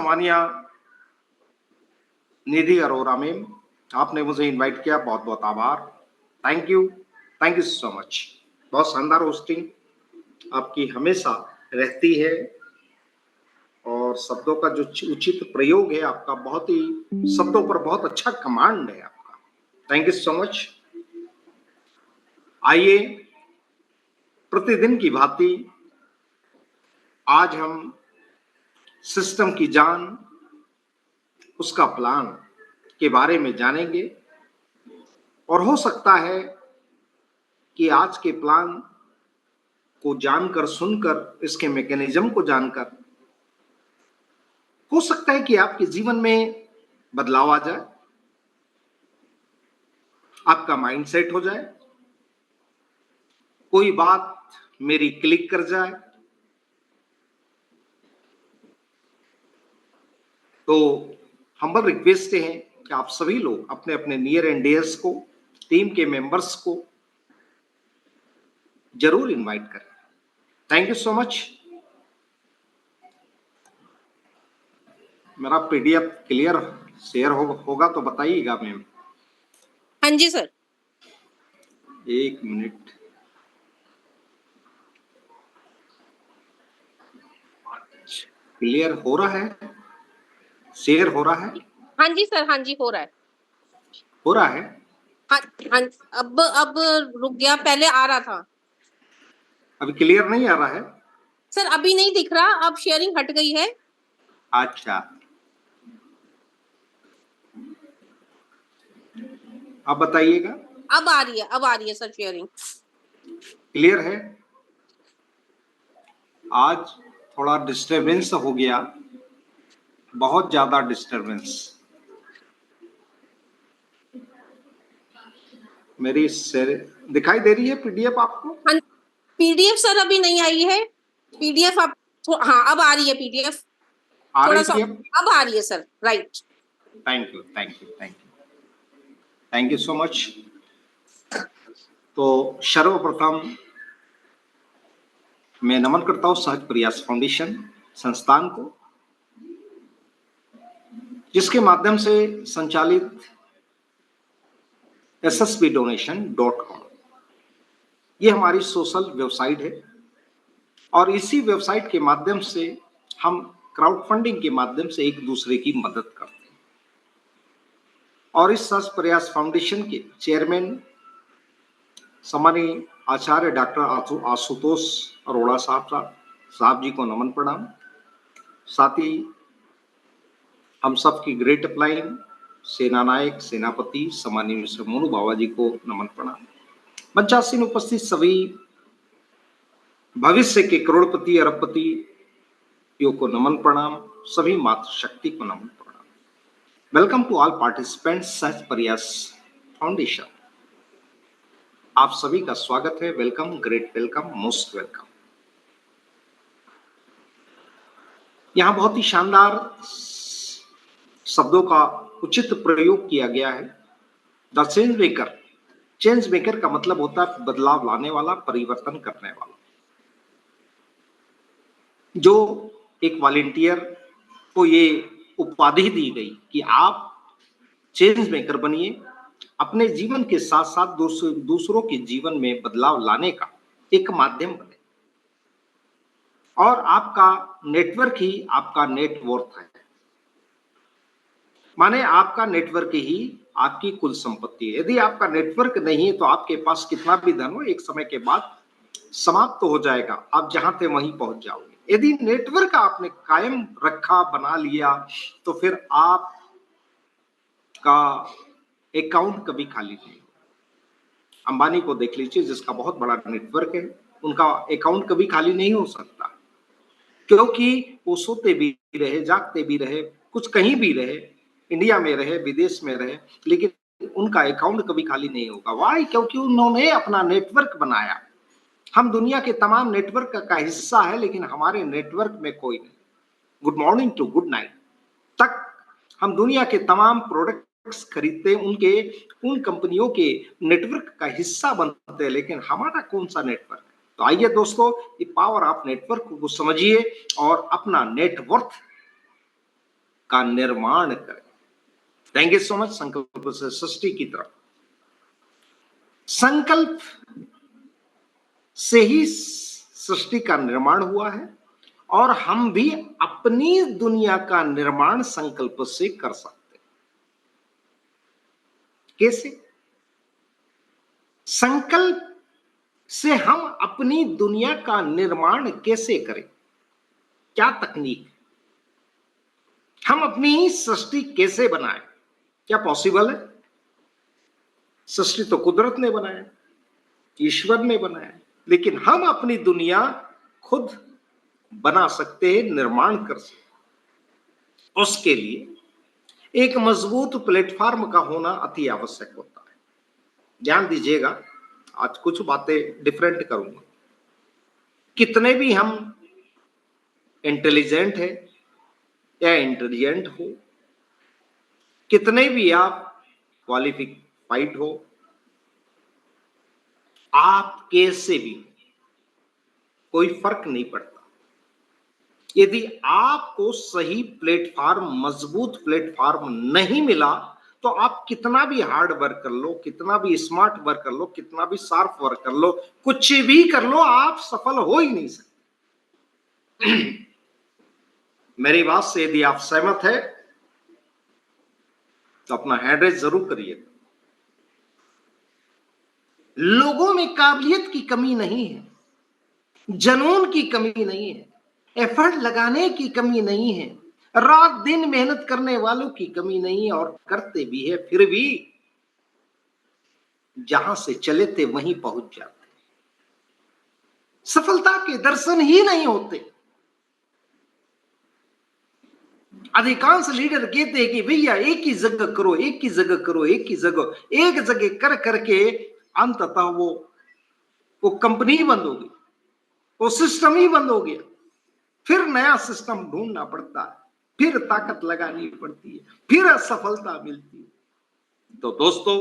माननीय निधि अरोरा मैम, आपने मुझे इनवाइट किया, बहुत बहुत आभार। Thank you so much. बहुत शानदार होस्टिंग आपकी हमेशा रहती है और शब्दों का जो उचित प्रयोग है आपका, बहुत ही शब्दों पर बहुत अच्छा कमांड है आपका। Thank you so much. आइए प्रतिदिन की भांति आज हम सिस्टम की जान, उसका प्लान के बारे में जानेंगे और हो सकता है कि आज के प्लान को जानकर, सुनकर, इसके मैकेनिज्म को जानकर हो सकता है कि आपके जीवन में बदलाव आ जाए, आपका माइंडसेट हो जाए, कोई बात मेरी क्लिक कर जाए। तो हम्बल रिक्वेस्ट है कि आप सभी लोग अपने अपने नियर एंड डियर्स को, टीम के मेंबर्स को जरूर इनवाइट करें। Thank you so much. मेरा पीडीएफ क्लियर शेयर होगा तो बताइएगा मैम। हाँ जी सर। एक मिनट। क्लियर हो रहा है? शेयर हो रहा है? हाँ जी सर, हाँ जी हो रहा है। हो रहा है? हाँ हाँ, अब रुक गया, पहले आ रहा था। अभी क्लियर नहीं आ रहा है सर? अभी नहीं दिख रहा, अब शेयरिंग हट गई है। अच्छा, अब बताइएगा। अब आ रही है सर शेयरिंग। क्लियर है? आज थोड़ा डिस्टरबेंस हो गया, बहुत ज्यादा डिस्टरबेंस। मेरी दिखाई दे रही है पीडीएफ आपको? हाँ, पीडीएफ सर अभी नहीं आई है। पीडीएफ आप हाँ, अब आ रही है पीडीएफ। थोड़ा सा अब आ रही है sir. Right. Thank you so much. तो सर्वप्रथम मैं नमन करता हूं सहज प्रयास फाउंडेशन संस्थान को, जिसके माध्यम से संचालित ssbdonation.com ये हमारी सोशल वेबसाइट है और इसी वेबसाइट के माध्यम से हम क्राउड फंडिंग के माध्यम से एक दूसरे की मदद करते हैं। और इस सहज प्रयास फाउंडेशन के चेयरमैन सम्मानीय आचार्य डॉक्टर आशुतोष अरोड़ा साहब जी को नमन प्रणाम। साथ ही हम सब की ग्रेट अपलाइन सेना नायक सेनापति सम्मानीय मिस्टर मोनू बाबा जी को नमन प्रणाम। मंचासीन उपस्थित सभी भविष्य के करोड़पति अरबपति को नमन प्रणाम, सभी मातृशक्ति को नमन प्रणाम। वेलकम टू ऑल पार्टिसिपेंट्स सहज प्रयास फाउंडेशन। आप सभी का स्वागत है। Welcome, great welcome, most welcome. यहां बहुत ही शानदार शब्दों का उचित प्रयोग किया गया है। The change maker. Change maker का मतलब होता है बदलाव लाने वाला, परिवर्तन करने वाला। जो एक वॉलंटियर को ये उपाधि दी गई कि आप चेंज मेकर बनिए, अपने जीवन के साथ साथ दूसरों के जीवन में बदलाव लाने का एक माध्यम बने और आपका नेटवर्क ही आपका नेटवर्थ है। माने आपका नेटवर्क ही आपकी कुल संपत्ति है। यदि आपका नेटवर्क नहीं है तो आपके पास कितना भी धन हो, एक समय के बाद समाप्त हो जाएगा, आप जहां थे वहीं पहुंच जाओगे। यदि नेटवर्क आपने कायम रखा, बना लिया, तो फिर आप का अकाउंट कभी खाली नहीं। अंबानी को देख लीजिए, जिसका बहुत बड़ा नेटवर्क है, उनका अकाउंट कभी खाली नहीं हो सकता, क्योंकि वो सोते भी रहे, जागते भी रहे, कुछ कहीं भी रहे, इंडिया में रहे, विदेश में रहे, लेकिन उनका अकाउंट कभी खाली नहीं होगा। वाई? क्योंकि उन्होंने अपना नेटवर्क बनाया। हम दुनिया के तमाम नेटवर्क का हिस्सा है, लेकिन हमारे नेटवर्क में कोई नहीं। Good morning to good night तक हम दुनिया के तमाम प्रोडक्ट्स खरीदते, उन कंपनियों के नेटवर्क का हिस्सा बनते हैं, लेकिन हमारा कौन सा नेटवर्क? तो आइए दोस्तों, ये पावर ऑफ नेटवर्क को समझिए और अपना नेटवर्थ का निर्माण करें। Thank you so much. संकल्प से सृष्टि की तरफ, संकल्प से ही सृष्टि का निर्माण हुआ है और हम भी अपनी दुनिया का निर्माण संकल्प से कर सकते हैं। कैसे? संकल्प से हम अपनी दुनिया का निर्माण कैसे करें? क्या तकनीक? हम अपनी सृष्टि कैसे बनाएं? क्या पॉसिबल है? सृष्टि तो कुदरत ने बनाया, ईश्वर ने बनाया, लेकिन हम अपनी दुनिया खुद बना सकते हैं, निर्माण कर सकते हैं। उसके लिए एक मजबूत प्लेटफॉर्म का होना अति आवश्यक होता है। ध्यान दीजिएगा, आज कुछ बातें डिफरेंट करूंगा। कितने भी हम इंटेलिजेंट है या इंटेलिजेंट हो, कितने भी आप क्वालिफाइड हो, आप कैसे भी, कोई फर्क नहीं पड़ता। यदि आपको सही प्लेटफॉर्म, मजबूत प्लेटफॉर्म नहीं मिला, तो आप कितना भी हार्ड वर्क कर लो, कितना भी स्मार्ट वर्क कर लो, कितना भी शार्प वर्क कर लो, कुछ भी कर लो, आप सफल हो ही नहीं सकते। मेरी बात से यदि आप सहमत है तो अपना हैंड रेज जरूर करिए। लोगों में काबिलियत की कमी नहीं है, जुनून की कमी नहीं है, एफर्ट लगाने की कमी नहीं है, रात दिन मेहनत करने वालों की कमी नहीं है, और करते भी है फिर भी जहां से चले थे वहीं पहुंच जाते। सफलता के दर्शन ही नहीं होते। अधिकांश लीडर कहते हैं कि भैया एक ही जगह करो, एक ही जगह करो, एक ही जगह, एक जगह कर करके अंततः वो कंपनी ही बंद हो गई, वो सिस्टम ही बंद हो गया। फिर नया सिस्टम ढूंढना पड़ता है, फिर ताकत लगानी पड़ती है, फिर असफलता मिलती है। तो दोस्तों,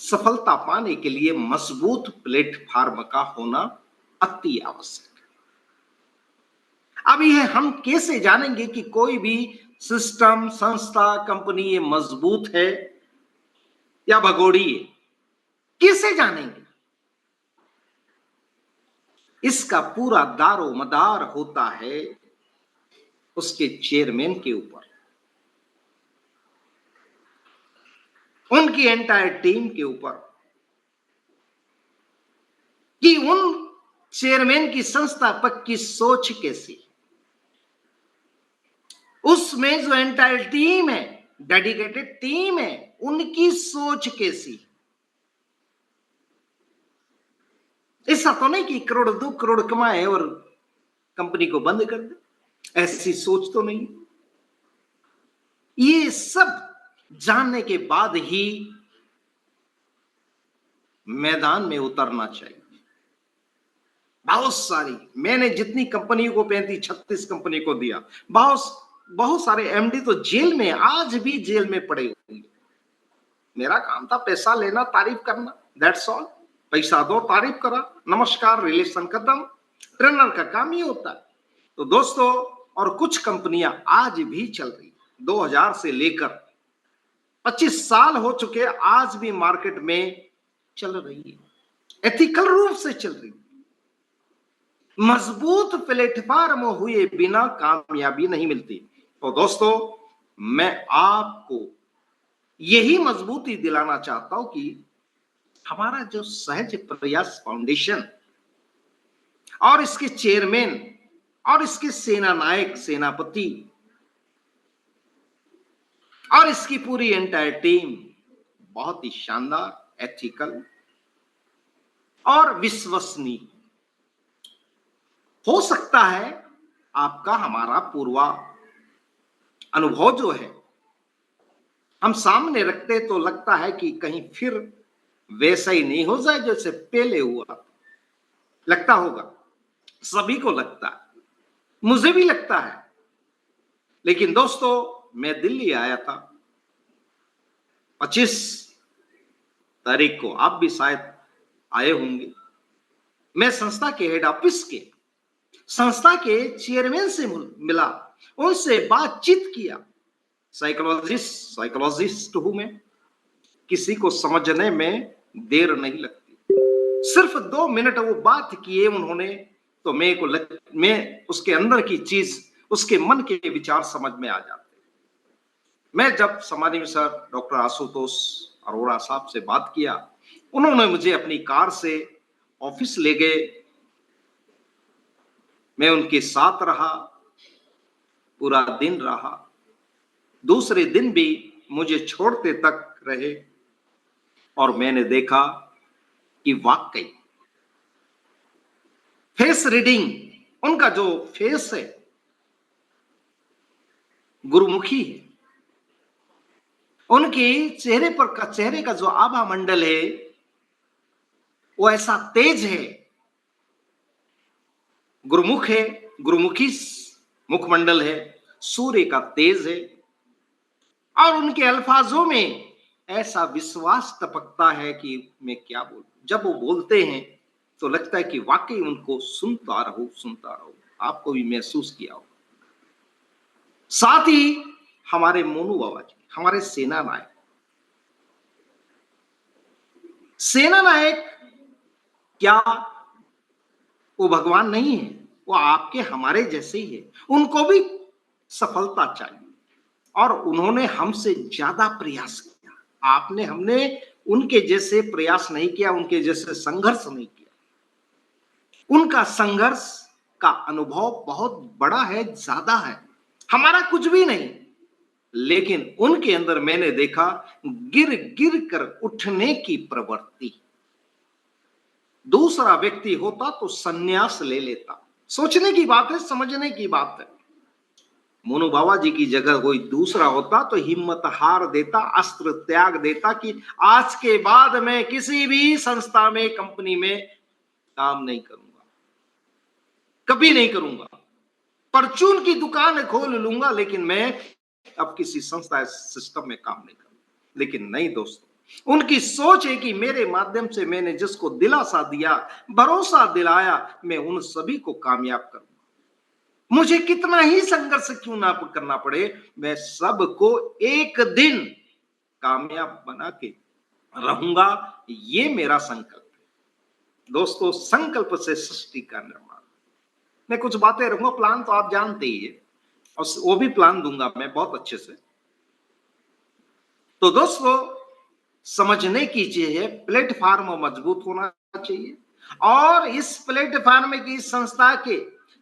सफलता पाने के लिए मजबूत प्लेटफॉर्म का होना अति आवश्यक है। अब यह हम कैसे जानेंगे कि कोई भी सिस्टम, संस्था, कंपनी ये मजबूत है या भगोड़ी है? कैसे जानेंगे? इसका पूरा दारो मदार होता है उसके चेयरमैन के ऊपर, उनकी एंटायर टीम के ऊपर, कि उन चेयरमैन की, संस्थापक की सोच कैसी, उसमें जो एंटायर टीम है, डेडिकेटेड टीम है, उनकी सोच कैसी। ऐसा तो नहीं कि करोड़ 2 करोड़ कमाए और कंपनी को बंद कर दे, ऐसी सोच तो नहीं। ये सब जानने के बाद ही मैदान में उतरना चाहिए। बहुत सारी, मैंने जितनी कंपनियों को 35-36 कंपनी को दिया, बहुत सारे एमडी तो जेल में, आज भी जेल में पड़े हुए। मेरा काम था पैसा लेना, तारीफ करना, दैट्स ऑल। पैसा दो, तारीफ करा, नमस्कार, रिलेशन खत्म। ट्रेनर का काम ही होता है। तो दोस्तों, और कुछ कंपनियां आज भी चल रही, 2000 से लेकर 25 साल हो चुके, आज भी मार्केट में चल रही है, एथिकल रूप से चल रही है। मजबूत प्लेटफॉर्म हुए बिना कामयाबी नहीं मिलती। तो दोस्तों, मैं आपको यही मजबूती दिलाना चाहता हूं कि हमारा जो सहज प्रयास फाउंडेशन और इसके चेयरमैन और इसके सेना नायक, सेनापति और इसकी पूरी एंटायर टीम बहुत ही शानदार, एथिकल और विश्वसनीय हो सकता है। आपका, हमारा पूर्वा अनुभव जो है हम सामने रखते तो लगता है कि कहीं फिर वैसा ही नहीं हो जाए जैसे पहले हुआ। लगता होगा, सभी को लगता है, मुझे भी लगता है। लेकिन दोस्तों, मैं दिल्ली आया था 25 तारीख को, आप भी शायद आए होंगे। मैं संस्था के हेड ऑफिस के, संस्था के चेयरमैन से मिला, उनसे बातचीत किया, साइकोलॉजिस्ट हूं मैं, किसी को समझने में देर नहीं लगती। सिर्फ 2 मिनट वो बात किए उन्होंने तो मैं उसके अंदर की चीज, उसके मन के विचार समझ में आ जाते। मैं जब सम्माननीय सर डॉक्टर आशुतोष अरोड़ा साहब से बात किया, उन्होंने मुझे अपनी कार से ऑफिस ले गए, मैं उनके साथ रहा, पूरा दिन रहा। दूसरे दिन भी मुझे छोड़ते तक रहे और मैंने देखा कि वाकई फेस रीडिंग, उनका जो फेस है गुरुमुखी है, उनके चेहरे का जो आभा मंडल है वो ऐसा तेज है, गुरुमुख है, गुरुमुखी मुखमंडल है, सूर्य का तेज है और उनके अल्फाजों में ऐसा विश्वास टपकता है कि मैं क्या बोलूं। जब वो बोलते हैं तो लगता है कि वाकई उनको सुनता रहूं। आपको भी महसूस किया हो। साथ ही हमारे मोनू बाबा जी, हमारे सेना नायक क्या वो भगवान नहीं है, वो आपके हमारे जैसे ही है। उनको भी सफलता चाहिए और उन्होंने हमसे ज्यादा प्रयास किया। हमने उनके जैसे प्रयास नहीं किया, उनके जैसे संघर्ष नहीं किया। उनका संघर्ष का अनुभव बहुत बड़ा है, ज्यादा है, हमारा कुछ भी नहीं। लेकिन उनके अंदर मैंने देखा गिर गिर कर उठने की प्रवृत्ति। दूसरा व्यक्ति होता तो संन्यास ले लेता। सोचने की बात है, समझने की बात है। मोनू बाबा जी की जगह कोई दूसरा होता तो हिम्मत हार देता, अस्त्र त्याग देता कि आज के बाद मैं किसी भी संस्था में, कंपनी में काम नहीं करूंगा, कभी नहीं करूंगा। परचून की दुकान खोल लूंगा लेकिन मैं अब किसी संस्था सिस्टम में काम नहीं करूंगा। लेकिन नहीं दोस्तों, उनकी सोच है कि मेरे माध्यम से मैंने जिसको दिलासा दिया, भरोसा दिलाया, मैं उन सभी को कामयाब करूंगा। मुझे कितना ही संघर्ष क्यों ना करना पड़े, मैं सबको एक दिन कामयाब बना के रहूंगा। ये मेरा संकल्प है दोस्तों। संकल्प से सृष्टि का निर्माण। मैं कुछ बातें रहूंगा, प्लान तो आप जानते ही है और वो भी प्लान दूंगा मैं बहुत अच्छे से। तो दोस्तों, समझने की चीज है, प्लेटफॉर्म मजबूत होना चाहिए और इस प्लेटफॉर्म की संस्था के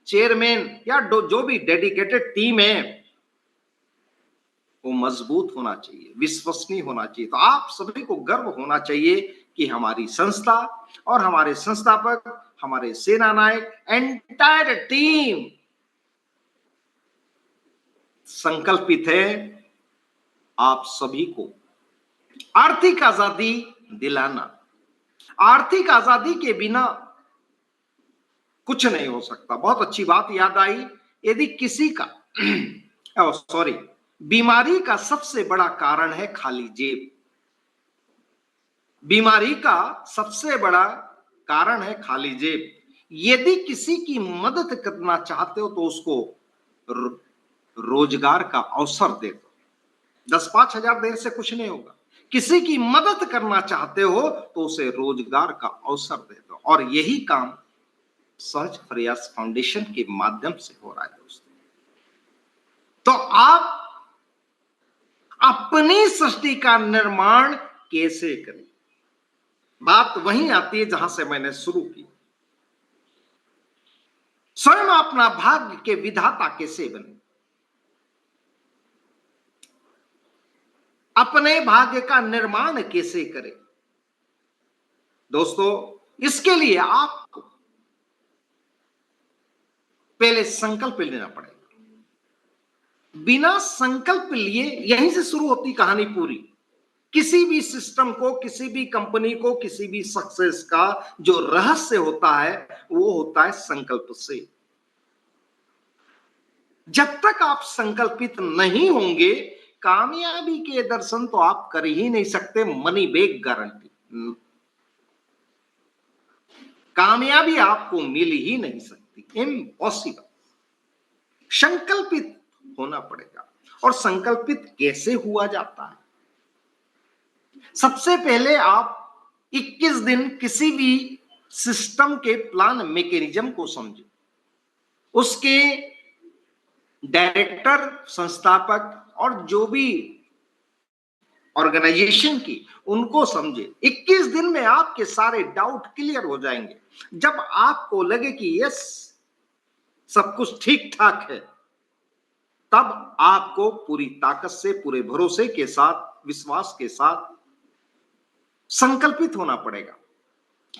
चेयरमैन या जो भी डेडिकेटेड टीम है वो मजबूत होना चाहिए, विश्वसनीय होना चाहिए। तो आप सभी को गर्व होना चाहिए कि हमारी संस्था और हमारे संस्थापक, हमारे सेना नायक, एंटायर टीम संकल्पित है आप सभी को आर्थिक आजादी दिलाना। आर्थिक आजादी के बिना कुछ नहीं हो सकता। बहुत अच्छी बात याद आई, यदि किसी का बीमारी का सबसे बड़ा कारण है खाली जेब। बीमारी का सबसे बड़ा कारण है खाली जेब। यदि किसी की मदद करना चाहते हो तो उसको रोजगार का अवसर दे दो। 10-5 हजार देने से कुछ नहीं होगा। किसी की मदद करना चाहते हो तो उसे रोजगार का अवसर दे दो। और यही काम सहज प्रयास फाउंडेशन के माध्यम से हो रहा है दोस्तों। तो आप अपनी सृष्टि का निर्माण कैसे करें? बात वहीं आती है जहां से मैंने शुरू की। स्वयं अपना भाग्य के विधाता कैसे बने? अपने भाग्य का निर्माण कैसे करें? दोस्तों, इसके लिए आपको पहले संकल्प लेना पड़ेगा। बिना संकल्प लिए यहीं से शुरू होती कहानी पूरी। किसी भी सिस्टम को, किसी भी कंपनी को, किसी भी सक्सेस का जो रहस्य होता है वो होता है संकल्प से। जब तक आप संकल्पित नहीं होंगे, कामयाबी के दर्शन तो आप कर ही नहीं सकते। मनी बैक गारंटी, कामयाबी आपको मिल ही नहीं सकती, इम्पॉसिबल। संकल्पित होना पड़ेगा और संकल्पित कैसे हुआ जाता है? सबसे पहले आप 21 दिन किसी भी सिस्टम के प्लान मैकेनिज्म को समझे, उसके डायरेक्टर, संस्थापक और जो भी ऑर्गेनाइजेशन की, उनको समझे। 21 दिन में आपके सारे डाउट क्लियर हो जाएंगे। जब आपको लगे कि यस सब कुछ ठीक ठाक है, तब आपको पूरी ताकत से, पूरे भरोसे के साथ, विश्वास के साथ संकल्पित होना पड़ेगा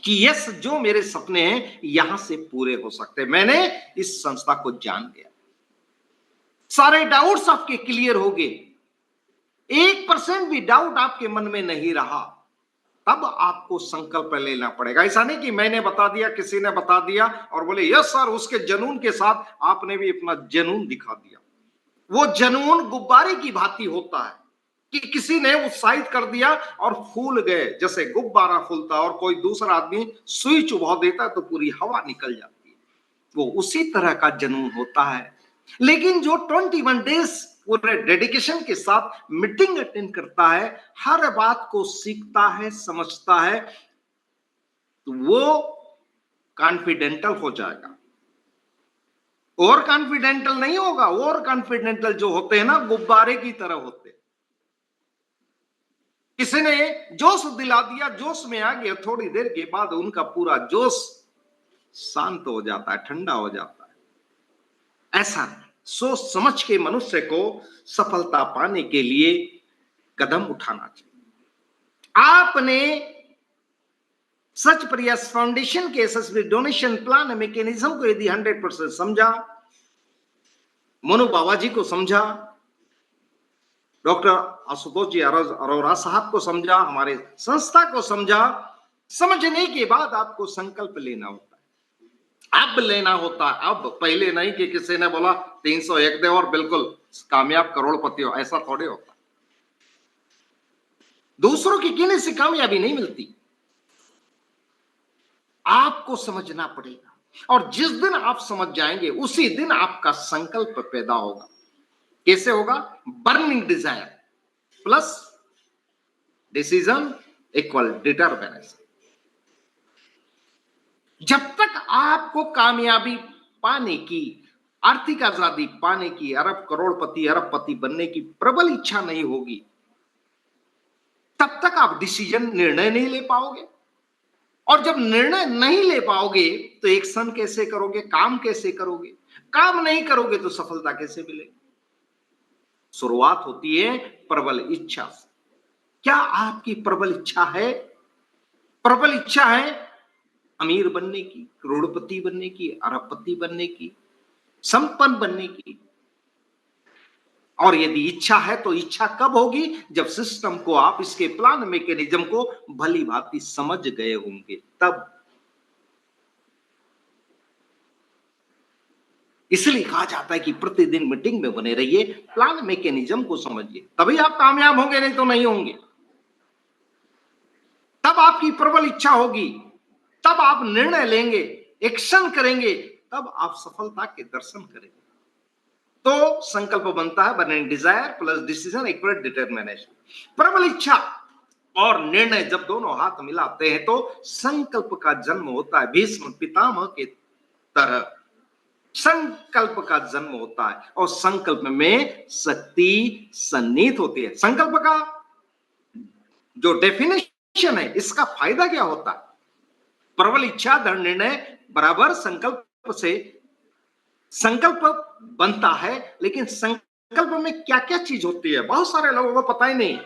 कि यस जो मेरे सपने हैं यहां से पूरे हो सकते हैं। मैंने इस संस्था को जान लिया, सारे डाउट्स आपके क्लियर हो गए, 1% भी डाउट आपके मन में नहीं रहा, तब आपको संकल्प लेना पड़ेगा। ऐसा नहीं कि मैंने बता दिया, किसी ने बता दिया और बोले यस सर, उसके जुनून के साथ आपने भी अपना जुनून दिखा दिया। वो जुनून गुब्बारे की भांति होता है कि किसी ने उत्साहित कर दिया और फूल गए, जैसे गुब्बारा फूलता और कोई दूसरा आदमी सुई चुभा देता तो पूरी हवा निकल जाती है। वो उसी तरह का जुनून होता है। लेकिन जो 21 डेज पूरे डेडिकेशन के साथ मीटिंग अटेंड करता है, हर बात को सीखता है, समझता है, तो वो कॉन्फिडेंटल हो जाएगा। और कॉन्फिडेंटल नहीं होगा। और कॉन्फिडेंटल जो होते हैं ना, गुब्बारे की तरह होते हैं। किसी ने जोश दिला दिया, जोश में आ गया, थोड़ी देर के बाद उनका पूरा जोश शांत हो जाता है, ठंडा हो जाता है। ऐसा सोच समझ के मनुष्य को सफलता पाने के लिए कदम उठाना चाहिए। आपने सच प्रयास फाउंडेशन के एसएसबी डोनेशन प्लान मैकेनिज्म को यदि 100% समझा, मनु बाबा जी को समझा, डॉक्टर आशुतोष जी अरोरा साहब को समझा, हमारे संस्था को समझा, समझने के बाद आपको संकल्प लेना होता है। अब लेना होता है, अब पहले नहीं कि किसी ने बोला 301 दे और बिल्कुल कामयाब करोड़पति हो, ऐसा थोड़े होता। दूसरों की कहने से कामयाबी नहीं मिलती, आपको समझना पड़ेगा। और जिस दिन आप समझ जाएंगे उसी दिन आपका संकल्प पैदा होगा। कैसे होगा? Burning desire plus decision equal determination. जब तक आपको कामयाबी पाने की, आर्थिक आजादी पाने की, अरब करोड़पति अरबपति बनने की प्रबल इच्छा नहीं होगी, तब तक आप डिसीजन, निर्णय नहीं ले पाओगे। और जब निर्णय नहीं ले पाओगे तो एक्शन कैसे करोगे, काम कैसे करोगे? काम नहीं करोगे तो सफलता कैसे मिलेगी? शुरुआत होती है प्रबल इच्छा से। क्या आपकी प्रबल इच्छा है? प्रबल इच्छा है अमीर बनने की, करोड़पति बनने की, अरबपति बनने की, संपन्न बनने की। और यदि इच्छा है तो इच्छा कब होगी? जब सिस्टम को आप, इसके प्लान मैकेनिज्म को भली भांति समझ गए होंगे, तब। इसलिए कहा जाता है कि प्रतिदिन मीटिंग में बने रहिए, प्लान मैकेनिज्म को समझिए, तभी आप कामयाब होंगे, नहीं तो नहीं होंगे। तब आपकी प्रबल इच्छा होगी, तब आप निर्णय लेंगे, एक्शन करेंगे, तब आप सफलता के दर्शन करेंगे। तो संकल्प बनता है burning desire plus decision equal determination. प्रबल इच्छा और निर्णय जब दोनों हाथ मिलाते हैं तो संकल्प का जन्म होता है। भीष्म पितामह के तरह संकल्प का जन्म होता है और संकल्प में शक्ति सन्निहित होती है। संकल्प का जो डेफिनेशन है, इसका फायदा क्या होता है? प्रबल इच्छा दृढ़ निर्णय बराबर संकल्प से संकल्प बनता है। लेकिन संकल्प में क्या क्या चीज होती है, बहुत सारे लोगों को पता ही नहीं।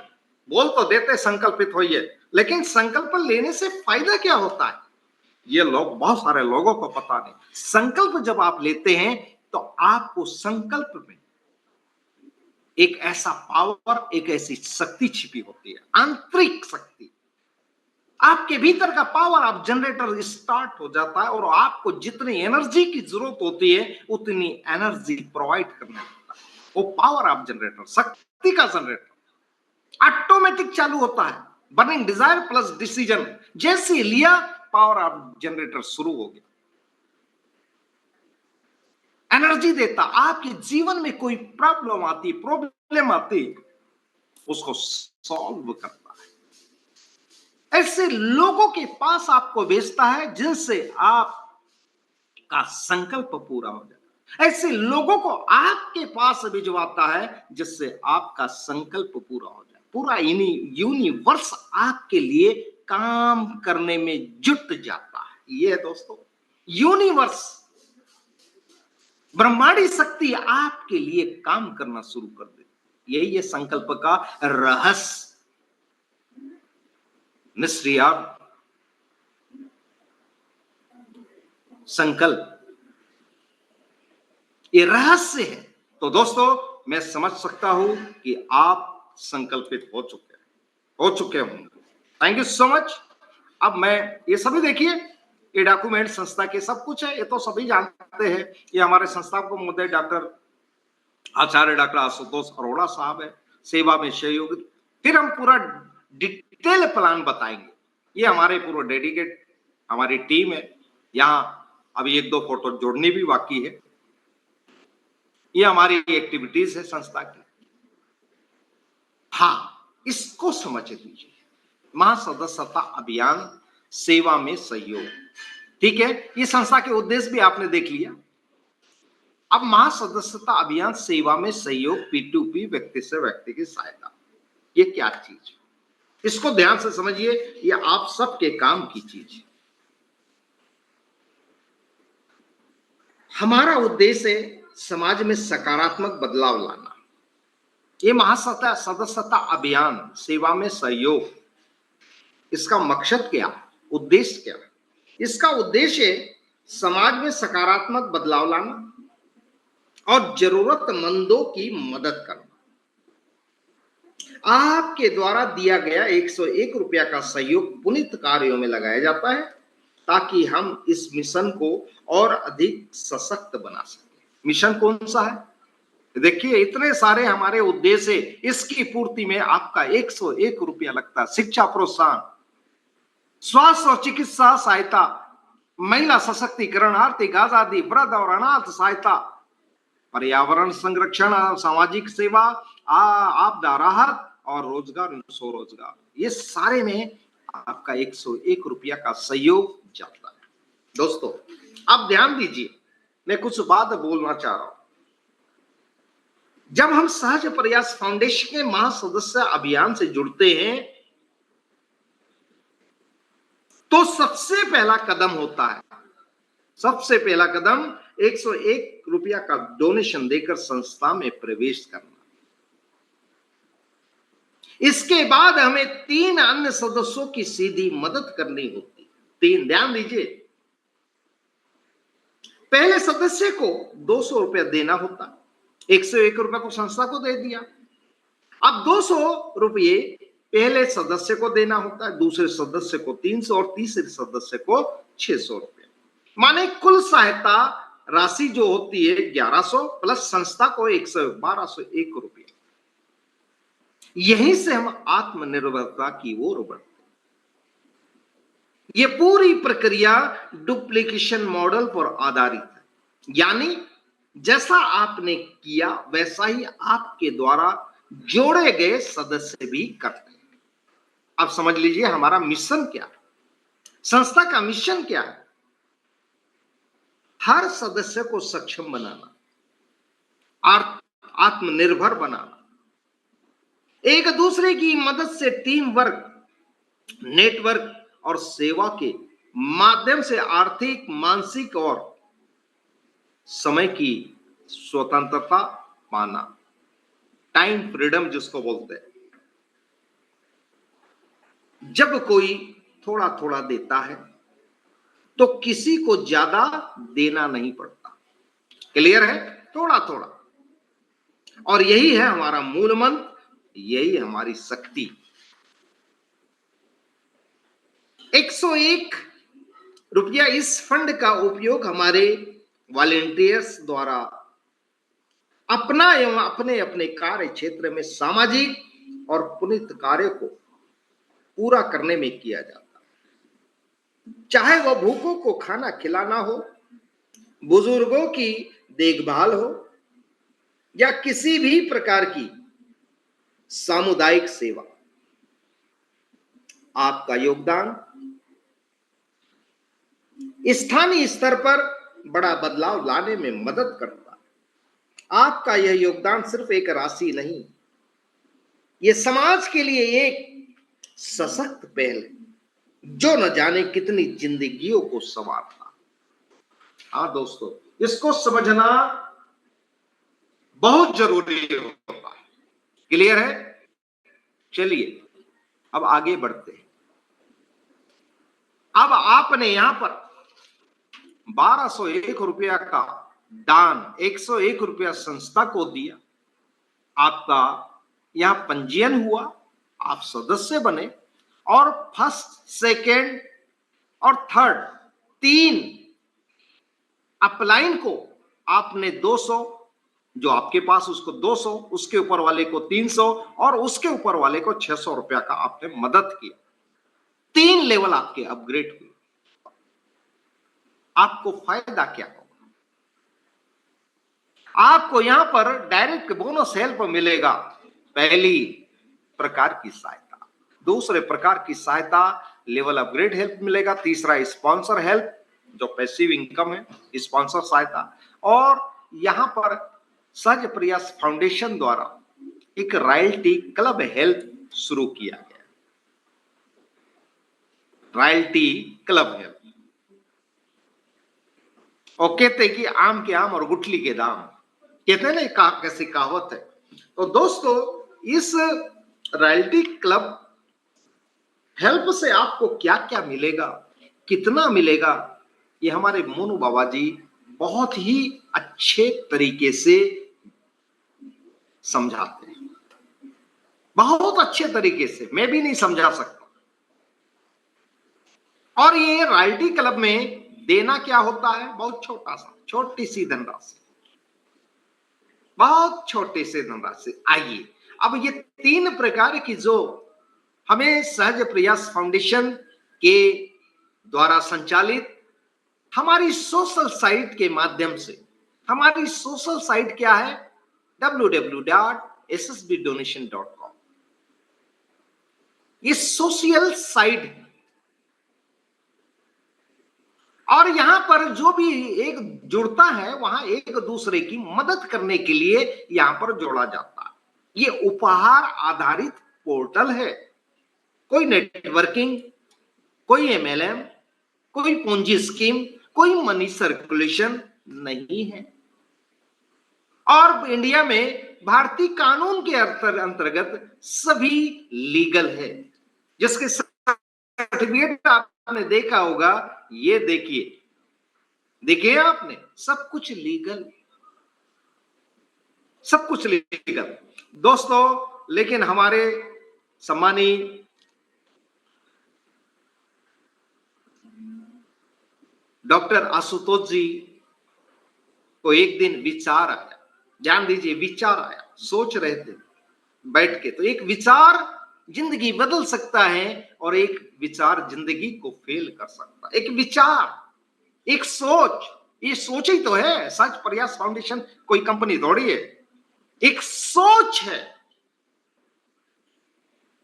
बोल तो देते संकल्पित होइए, लेकिन संकल्प लेने से फायदा क्या होता है, ये लोग, बहुत सारे लोगों को पता नहीं। संकल्प जब आप लेते हैं तो आपको संकल्प में एक ऐसा पावर, एक ऐसी शक्ति छिपी होती है, आंतरिक शक्ति। आपके भीतर का पावर आप जनरेटर स्टार्ट हो जाता है और आपको जितनी एनर्जी की जरूरत होती है उतनी एनर्जी प्रोवाइड करने लगता है। वो पावर आप जनरेटर, शक्ति का जनरेटर ऑटोमेटिक चालू होता है। बर्निंग डिजायर प्लस डिसीजन जैसे लिया, पावर आप जनरेटर शुरू हो गया। एनर्जी देता। आपके जीवन में कोई प्रॉब्लम आती, उसको सॉल्व करता है। ऐसे लोगों के पास आपको भेजता है जिनसे आपका संकल्प पूरा हो जाए। ऐसे लोगों को आपके पास भिजवाता है जिससे आपका संकल्प पूरा हो जाए। पूरा यूनिवर्स आपके लिए काम करने में जुट जाता है। ये है दोस्तों, यूनिवर्स, ब्रह्मांडी शक्ति आपके लिए काम करना शुरू कर देती। यही है संकल्प का रहस्य। मिस्ट्री ऑफ संकल्प, ये रहस्य है। तो दोस्तों, मैं समझ सकता हूं कि आप संकल्पित हो चुके होंगे। Thank you so much. अब मैं ये सभी देखिए, ये डॉक्यूमेंट संस्था के सब कुछ है, ये तो सभी जानते हैं। ये हमारे संस्था को महोदय आचार्य डॉक्टर आशुतोष अरोड़ा साहब है, सेवा में सहयोग। फिर हम पूरा डिटेल प्लान बताएंगे। ये हमारे पूरा डेडिकेट हमारी टीम है। यहाँ अभी 1-2 फोटो जोड़नी भी बाकी है। ये हमारी एक्टिविटीज है संस्था की। हाँ, इसको समझ लीजिए, महासदस्यता अभियान सेवा में सहयोग। ठीक है, ये संस्था के उद्देश्य भी आपने देख लिया। अब महासदस्यता अभियान सेवा में सहयोग, P2P, व्यक्ति से व्यक्ति की सहायता, ये क्या चीज है, इसको ध्यान से समझिए। ये आप सबके काम की चीज है। हमारा उद्देश्य है समाज में सकारात्मक बदलाव लाना। ये महासदस्यता अभियान सेवा में सहयोग, इसका मकसद क्या है, उद्देश्य क्या है? इसका उद्देश्य है समाज में सकारात्मक बदलाव लाना और जरूरतमंदों की मदद करना। आपके द्वारा दिया गया 101 रुपया का सहयोग पुनीत कार्यों में लगाया जाता है ताकि हम इस मिशन को और अधिक सशक्त बना सकें। मिशन कौन सा है? देखिए, इतने सारे हमारे उद्देश्य, इसकी पूर्ति में आपका 101 रुपया लगता है। शिक्षा प्रोत्साहन, स्वास्थ्य और चिकित्सा सहायता, महिला सशक्तिकरण, आर्थिक आजादी, वृद्ध और अनाथ सहायता, पर्यावरण संरक्षण, सामाजिक सेवा, आपदा राहत और रोजगार, स्वरोजगार। ये सारे में आपका 101 रुपया का सहयोग जाता है। दोस्तों, आप ध्यान दीजिए, मैं कुछ बात बोलना चाह रहा हूं। जब हम सहज प्रयास फाउंडेशन के महासदस्य अभियान से जुड़ते हैं तो सबसे पहला कदम होता है, सबसे पहला कदम 101 रुपया का डोनेशन देकर संस्था में प्रवेश करना। इसके बाद हमें 3 अन्य सदस्यों की सीधी मदद करनी होती। 3, ध्यान दीजिए। पहले सदस्य को 200 रुपया देना होता, 101 रुपया को संस्था को दे दिया। अब 200 रुपये पहले सदस्य को देना होता है, दूसरे सदस्य को 300 और तीसरे सदस्य को 600 रुपये। माने कुल सहायता राशि जो होती है 1100 प्लस संस्था को 1201 रुपये। यहीं से हम आत्मनिर्भरता की ओर बढ़ते। ये पूरी प्रक्रिया डुप्लीकेशन मॉडल पर आधारित है, यानी जैसा आपने किया वैसा ही आपके द्वारा जोड़े गए सदस्य भी करते हैं। अब समझ लीजिए हमारा मिशन क्या है, संस्था का मिशन क्या है? हर सदस्य को सक्षम बनाना, आत्मनिर्भर बनाना, एक दूसरे की मदद से टीम वर्क, नेटवर्क और सेवा के माध्यम से आर्थिक, मानसिक और समय की स्वतंत्रता पाना, टाइम फ्रीडम जिसको बोलते हैं। जब कोई थोड़ा थोड़ा देता है तो किसी को ज्यादा देना नहीं पड़ता। क्लियर है? थोड़ा थोड़ा। और यही है हमारा मूल मंत्र, यही हमारी शक्ति। 101 रुपया इस फंड का उपयोग हमारे वॉलेंटियर्स द्वारा अपना एवं अपने अपने कार्य क्षेत्र में सामाजिक और पुनीत कार्य को पूरा करने में किया जाता है। चाहे वह भूखों को खाना खिलाना हो, बुजुर्गों की देखभाल हो या किसी भी प्रकार की सामुदायिक सेवा, आपका योगदान स्थानीय स्तर पर बड़ा बदलाव लाने में मदद करता है। आपका यह योगदान सिर्फ एक राशि नहीं, यह समाज के लिए एक सशक्त पहल है जो न जाने कितनी जिंदगियों को संवारता। हाँ दोस्तों, इसको समझना बहुत जरूरी होता है। क्लियर है? चलिए अब आगे बढ़ते हैं। अब आपने यहां पर 1201 रुपया का दान 101 रुपया संस्था को दिया, आपका यहां पंजीयन हुआ, आप सदस्य बने और फर्स्ट, सेकेंड और थर्ड 3 अपलाइन को आपने 200, जो आपके पास उसको 200, उसके ऊपर वाले को 300 और उसके ऊपर वाले को 600 रुपया का आपने मदद किया। 3 लेवल आपके अपग्रेड हुए। आपको फायदा क्या होगा? आपको यहां पर डायरेक्ट बोनस हेल्प मिलेगा। पहली प्रकार की सहायता, दूसरे प्रकार की सहायता लेवल अपग्रेड हेल्प मिलेगा, तीसरा स्पॉन्सर हेल्प जो पैसिव इनकम है, स्पॉन्सर सहायता, और यहां पर सहज प्रयास फाउंडेशन द्वारा एक रॉयल्टी क्लब हेल्प शुरू किया गया। रॉयल्टी क्लब हेल्प, और कहते कि आम के आम और गुठली के दाम, कहते हैं ना, कैसी कहावत है। तो दोस्तों, इस रॉयल्टी क्लब हेल्प से आपको क्या क्या मिलेगा, कितना मिलेगा, ये हमारे मोनू बाबा जी बहुत ही अच्छे तरीके से समझाते हैं, बहुत अच्छे तरीके से, मैं भी नहीं समझा सकता। और ये रॉयल्टी क्लब में देना क्या होता है? बहुत छोटा सा, छोटी सी धनराशि, बहुत छोटे से धनराशि। आइए अब ये 3 प्रकार की जो हमें सहज प्रयास फाउंडेशन के द्वारा संचालित हमारी सोशल साइट के माध्यम से, हमारी सोशल साइट क्या है? www.ssbdonation.com। ये सोशल साइट है और यहां पर जो भी एक जुड़ता है वहां एक दूसरे की मदद करने के लिए यहां पर जोड़ा जाता है। ये उपहार आधारित पोर्टल है, कोई नेटवर्किंग, कोई एमएलएम, कोई पूंजी स्कीम, कोई मनी सर्कुलेशन नहीं है। और इंडिया में भारतीय कानून के अंतर्गत सभी लीगल है। जिसके सर्टिफिकेट आपने देखा होगा, ये देखिए, देखिए आपने, सब कुछ लीगल, सब कुछ लीगल दोस्तों। लेकिन हमारे सम्मानीय डॉक्टर आशुतोष जी को एक दिन विचार आया, ध्यान दीजिए, विचार आया, सोच रहे थे बैठ के, तो एक विचार जिंदगी बदल सकता है और एक विचार जिंदगी को फेल कर सकता है। एक विचार, एक सोच, ये सोच ही तो है। सहज प्रयास फाउंडेशन कोई कंपनी थोड़ी है, एक सोच है।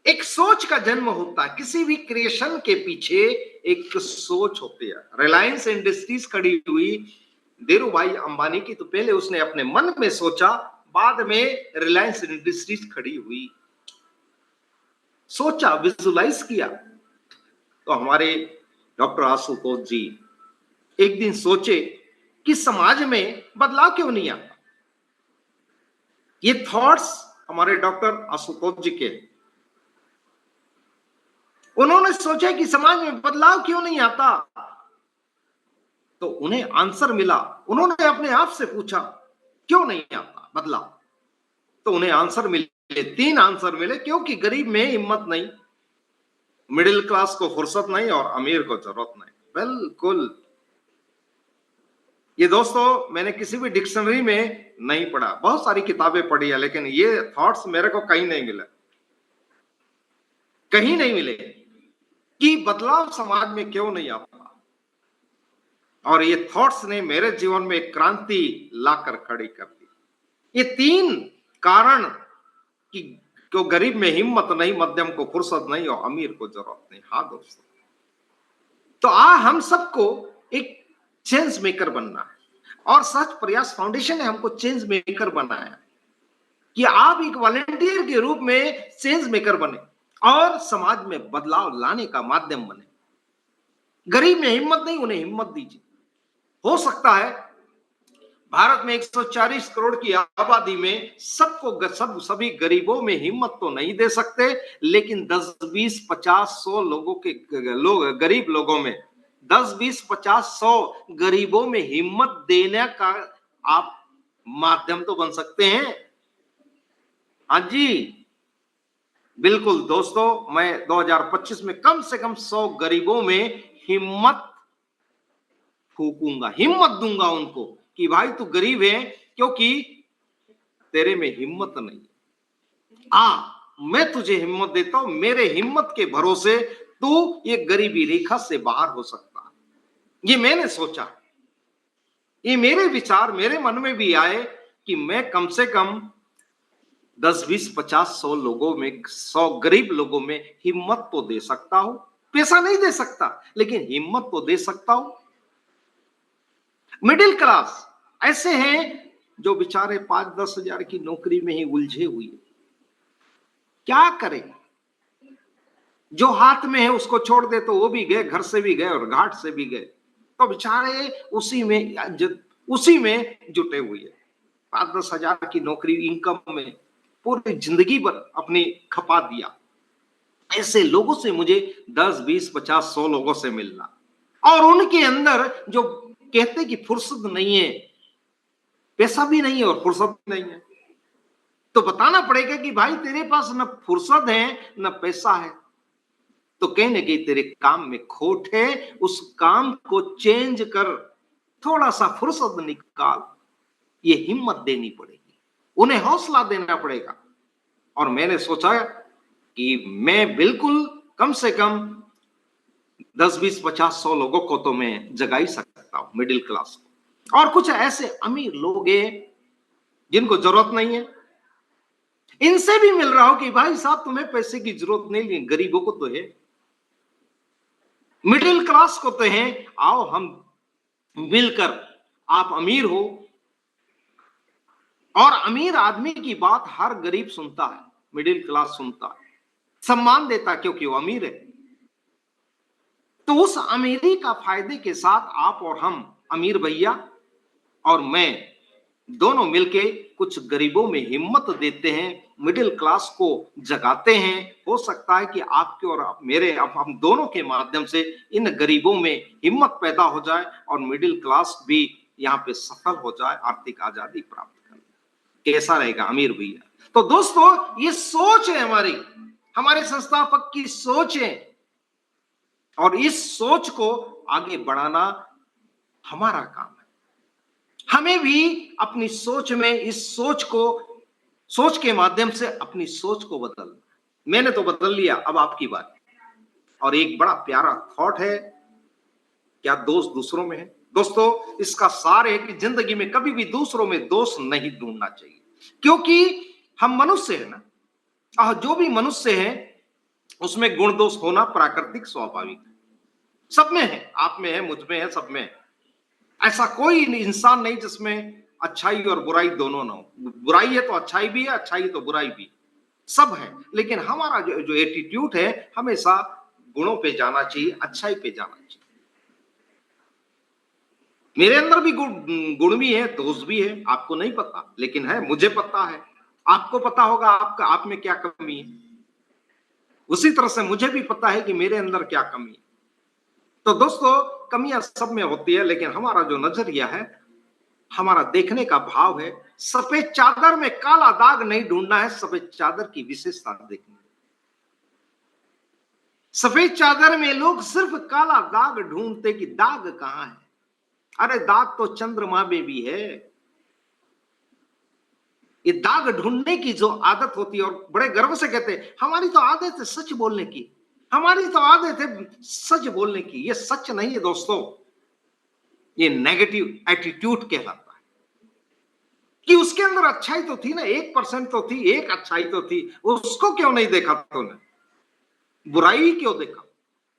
एक सोच का जन्म होता है, किसी भी क्रिएशन के पीछे एक सोच होती है। रिलायंस इंडस्ट्रीज खड़ी हुई धीरू भाई अंबानी की, तो पहले उसने अपने मन में सोचा, बाद में रिलायंस इंडस्ट्रीज खड़ी हुई। सोचा, विजुलाइज किया। तो हमारे डॉक्टर आशुतोष जी एक दिन सोचे कि समाज में बदलाव क्यों नहीं आता। ये थॉट्स हमारे डॉक्टर आशुतोष जी के, उन्होंने सोचा कि समाज में बदलाव क्यों नहीं आता। तो उन्हें आंसर मिला, उन्होंने अपने आप से पूछा क्यों नहीं आता बदलाव। तो उन्हें आंसर मिले, 3 आंसर मिले। क्योंकि गरीब में हिम्मत नहीं, मिडिल क्लास को फुर्सत नहीं और अमीर को जरूरत नहीं। बिल्कुल, ये दोस्तों मैंने किसी भी डिक्शनरी में नहीं पढ़ा, बहुत सारी किताबें पढ़ी है, लेकिन ये थॉट्स मेरे को कहीं नहीं मिले, कहीं नहीं मिले कि बदलाव समाज में क्यों नहीं आता। और ये थॉट्स ने मेरे जीवन में एक क्रांति लाकर खड़ी कर दी। ये 3 कारण कि क्यों गरीब में हिम्मत नहीं, मध्यम को फुर्सत नहीं और अमीर को जरूरत नहीं। हाँ दोस्तों, तो हम सबको एक चेंज मेकर बनना है और सच प्रयास फाउंडेशन ने हमको चेंज मेकर बनाया कि आप एक वॉलंटियर के रूप में चेंज मेकर बने और समाज में बदलाव लाने का माध्यम बने। गरीब में हिम्मत नहीं, उन्हें हिम्मत दीजिए। हो सकता है भारत में 140 करोड़ की आबादी में सभी गरीबों में हिम्मत तो नहीं दे सकते, लेकिन 10, 20, 50, 100 गरीब लोगों में 10, 20, 50, 100 गरीबों में हिम्मत देने का आप माध्यम तो बन सकते हैं। हाँ जी, बिल्कुल दोस्तों, मैं 2025 में कम से कम 100 गरीबों में हिम्मत फूकूंगा, हिम्मत दूंगा उनको कि भाई तू गरीब है क्योंकि तेरे में हिम्मत नहीं है। मैं तुझे हिम्मत देता हूं, मेरे हिम्मत के भरोसे तू ये गरीबी रेखा से बाहर हो सकता है। ये मैंने सोचा, ये मेरे विचार मेरे मन में भी आए कि मैं कम से कम 10, 20, 50, 100 लोगों में, 100 गरीब लोगों में हिम्मत तो दे सकता हूं। पैसा नहीं दे सकता, लेकिन हिम्मत तो दे सकता हूं। मिडिल क्लास ऐसे हैं जो बेचारे 5-10 हजार की नौकरी में ही उलझे हुए, क्या करें? जो हाथ में है उसको छोड़ दे तो वो भी गए, घर से भी गए और घाट से भी गए, तो बेचारे उसी में जुटे हुए हैं। 5-10 हजार की नौकरी इनकम में पूरी जिंदगी भर अपनी खपा दिया। ऐसे लोगों से मुझे 10, 20, 50, 100 लोगों से मिलना, और उनके अंदर जो कहते कि फुर्सत नहीं है, पैसा भी नहीं है और फुर्सत भी नहीं है, तो बताना पड़ेगा कि भाई तेरे पास न फुर्सत है न पैसा है, तो कहने की तेरे काम में खोट है, उस काम को चेंज कर, थोड़ा सा फुर्सत निकाल। ये हिम्मत देनी पड़ेगी, उन्हें हौसला देना पड़ेगा। और मैंने सोचा कि मैं बिल्कुल कम से कम 10, 20, 50, 100 लोगों को तो मैं जगा ही सकता हूं, मिडिल क्लास को। और कुछ ऐसे अमीर लोग हैं जिनको जरूरत नहीं है, इनसे भी मिल रहा हो कि भाई साहब तुम्हें पैसे की जरूरत नहीं, लेकिन गरीबों को तो है, मिडिल क्लास को तो है, आओ हम मिलकर, आप अमीर हो, और अमीर आदमी की बात हर गरीब सुनता है, मिडिल क्लास सुनता है, सम्मान देता क्योंकि वो अमीर है। तो उस अमीरी का फायदे के साथ आप और हम, अमीर भैया और मैं, दोनों मिलके कुछ गरीबों में हिम्मत देते हैं, मिडिल क्लास को जगाते हैं। हो सकता है कि आपके और मेरे, हम दोनों के माध्यम से इन गरीबों में हिम्मत पैदा हो जाए और मिडिल क्लास भी यहाँ पे सफल हो जाए, आर्थिक आजादी प्राप्त करे। कैसा रहेगा अमीर भैया? तो दोस्तों, ये सोच है हमारे संस्थापक की सोच है, और इस सोच को आगे बढ़ाना हमारा काम है। हमें भी अपनी सोच में, इस सोच के माध्यम से अपनी सोच को बदलना। मैंने तो बदल लिया, अब आपकी बात। और एक बड़ा प्यारा थॉट है, क्या दोष दूसरों में है? दोस्तों, इसका सार है कि जिंदगी में कभी भी दूसरों में दोष नहीं ढूंढना चाहिए, क्योंकि हम मनुष्य है ना, और जो भी मनुष्य है उसमें गुण दोष होना प्राकृतिक स्वाभाविक है, सब में है, आप में है, मुझ में है, सब में है। ऐसा कोई इंसान नहीं जिसमें अच्छाई और बुराई दोनों ना हो। बुराई है तो अच्छाई भी है, अच्छाई तो बुराई भी, सब है। लेकिन हमारा जो एटीट्यूड है, हमेशा गुणों पे जाना चाहिए, अच्छाई पे जाना चाहिए। मेरे अंदर भी गुण भी है, दोष भी है, आपको नहीं पता, लेकिन है, मुझे पता है, आपको पता होगा आप में क्या कमी है। उसी तरह से मुझे भी पता है कि मेरे अंदर क्या कमी है। तो दोस्तों, कमियां सब में होती है, लेकिन हमारा जो नजरिया है, हमारा देखने का भाव है, सफेद चादर में काला दाग नहीं ढूंढना है, सफेद चादर की विशेषता देखनी है। सफेद चादर में लोग सिर्फ काला दाग ढूंढते कि दाग कहां है। अरे दाग तो चंद्रमा में भी है। ये दाग ढूंढने की जो आदत होती है, और बड़े गर्व से कहते हैं हमारी तो आदत है सच बोलने की, हमारी तो आदत है सच बोलने की। ये सच नहीं है दोस्तों, ये नेगेटिव एटीट्यूड कहलाता है कि उसके अंदर अच्छाई तो थी ना, 1% तो थी, एक अच्छाई तो थी, उसको क्यों नहीं देखा तूने, बुराई क्यों देखा।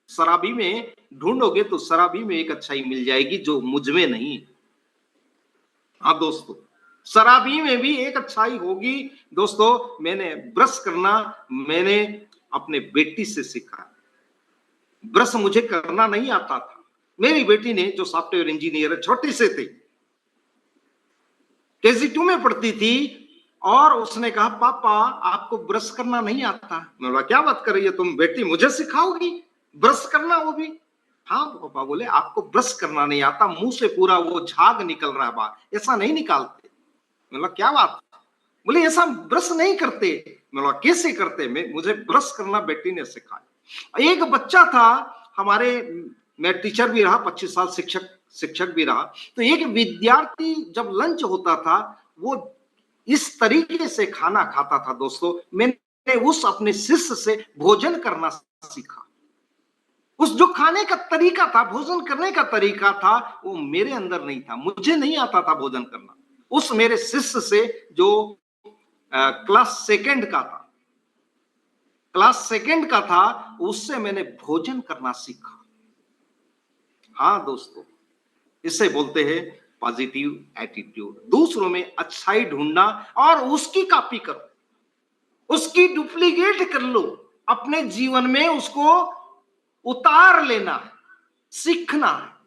शराबी में ढूंढोगे तो शराबी में एक अच्छाई मिल जाएगी जो मुझ में नहीं। हाँ दोस्तों, शराबी में भी एक अच्छाई होगी। दोस्तों, मैंने ब्रश करना मैंने अपने बेटी से सीखा। ब्रश मुझे करना नहीं आता था, मेरी बेटी ने, जो सॉफ्टवेयर इंजीनियर है, छोटी से थी, KG2 में पढ़ती थी, और उसने कहा पापा आपको ब्रश करना नहीं आता। मैं बोला क्या बात कर रही है तुम बेटी, मुझे सिखाओगी ब्रश करना, वो भी। हाँ पापा बोले आपको ब्रश करना नहीं आता, मुंह से पूरा वो झाग निकल रहा है बाहर, ऐसा नहीं निकालते। मैं बोला क्या बात, बोले ऐसा ब्रश नहीं करते। मैं बोला कैसे करते, मुझे ब्रश करना बेटी ने सिखाया। एक बच्चा था हमारे, मैं टीचर भी रहा 25 साल, शिक्षक भी रहा, तो एक विद्यार्थी जब लंच होता था वो इस तरीके से खाना खाता था। दोस्तों, मैंने उस अपने शिष्य से भोजन करना सीखा। उस जो खाने का तरीका था, भोजन करने का तरीका था, वो मेरे अंदर नहीं था, मुझे नहीं आता था भोजन करना। उस मेरे शिष्य से जो क्लास सेकंड का था, उससे मैंने भोजन करना सीखा। हाँ दोस्तों, इसे बोलते हैं पॉजिटिव एटीट्यूड। दूसरों में अच्छाई ढूंढना और उसकी कॉपी करो, उसकी डुप्लीकेट कर लो, अपने जीवन में उसको उतार लेना है, सीखना है।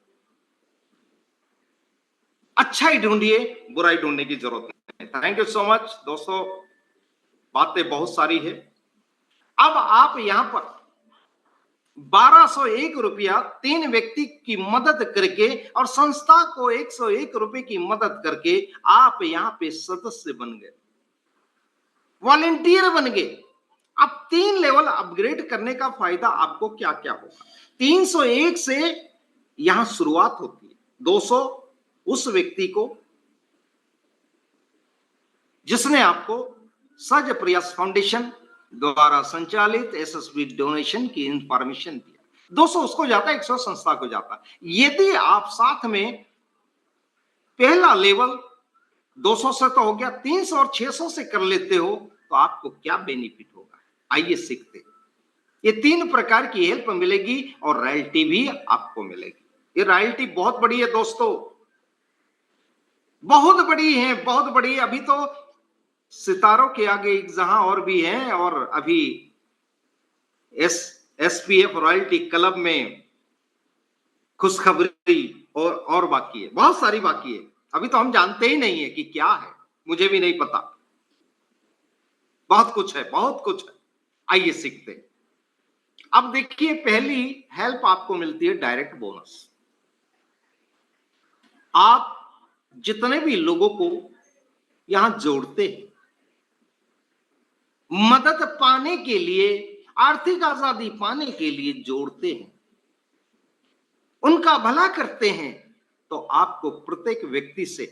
अच्छाई ढूंढिए, बुराई ढूंढने की जरूरत नहीं। थैंक यू सो मच दोस्तों, बातें बहुत सारी है। अब आप यहां पर 1201 रुपया 3 व्यक्ति की मदद करके और संस्था को 101 रुपए की मदद करके आप यहां पे सदस्य बन गए, वॉलेंटियर बन गए। अब 3 लेवल अपग्रेड करने का फायदा आपको क्या क्या होगा। 301 से यहां शुरुआत होती है। 200 उस व्यक्ति को जिसने आपको सहज प्रयास फाउंडेशन द्वारा संचालित एसएसबी डोनेशन की इंफॉर्मेशन दिया, 200 उसको जाता है, 100 संस्था को जाता है। यदि आप साथ में पहला लेवल 200 से तो हो गया, 300 और 600 से कर लेते हो तो आपको क्या बेनिफिट होगा, आइए सीखते हैं। ये 3 प्रकार की हेल्प मिलेगी और रॉयल्टी भी आपको मिलेगी। ये रॉयल्टी बहुत बड़ी है दोस्तों, बहुत बड़ी है, बहुत बड़ी है। अभी तो सितारों के आगे एक जहां और भी हैं, और अभी SPF रॉयल्टी क्लब में खुशखबरी और बाकी है, बहुत सारी बाकी है। अभी तो हम जानते ही नहीं है कि क्या है, मुझे भी नहीं पता, बहुत कुछ है, बहुत कुछ है। आइए सीखते हैं। अब देखिए, पहली हेल्प आपको मिलती है डायरेक्ट बोनस। आप जितने भी लोगों को यहां जोड़ते हैं, मदद पाने के लिए, आर्थिक आजादी पाने के लिए जोड़ते हैं, उनका भला करते हैं, तो आपको प्रत्येक व्यक्ति से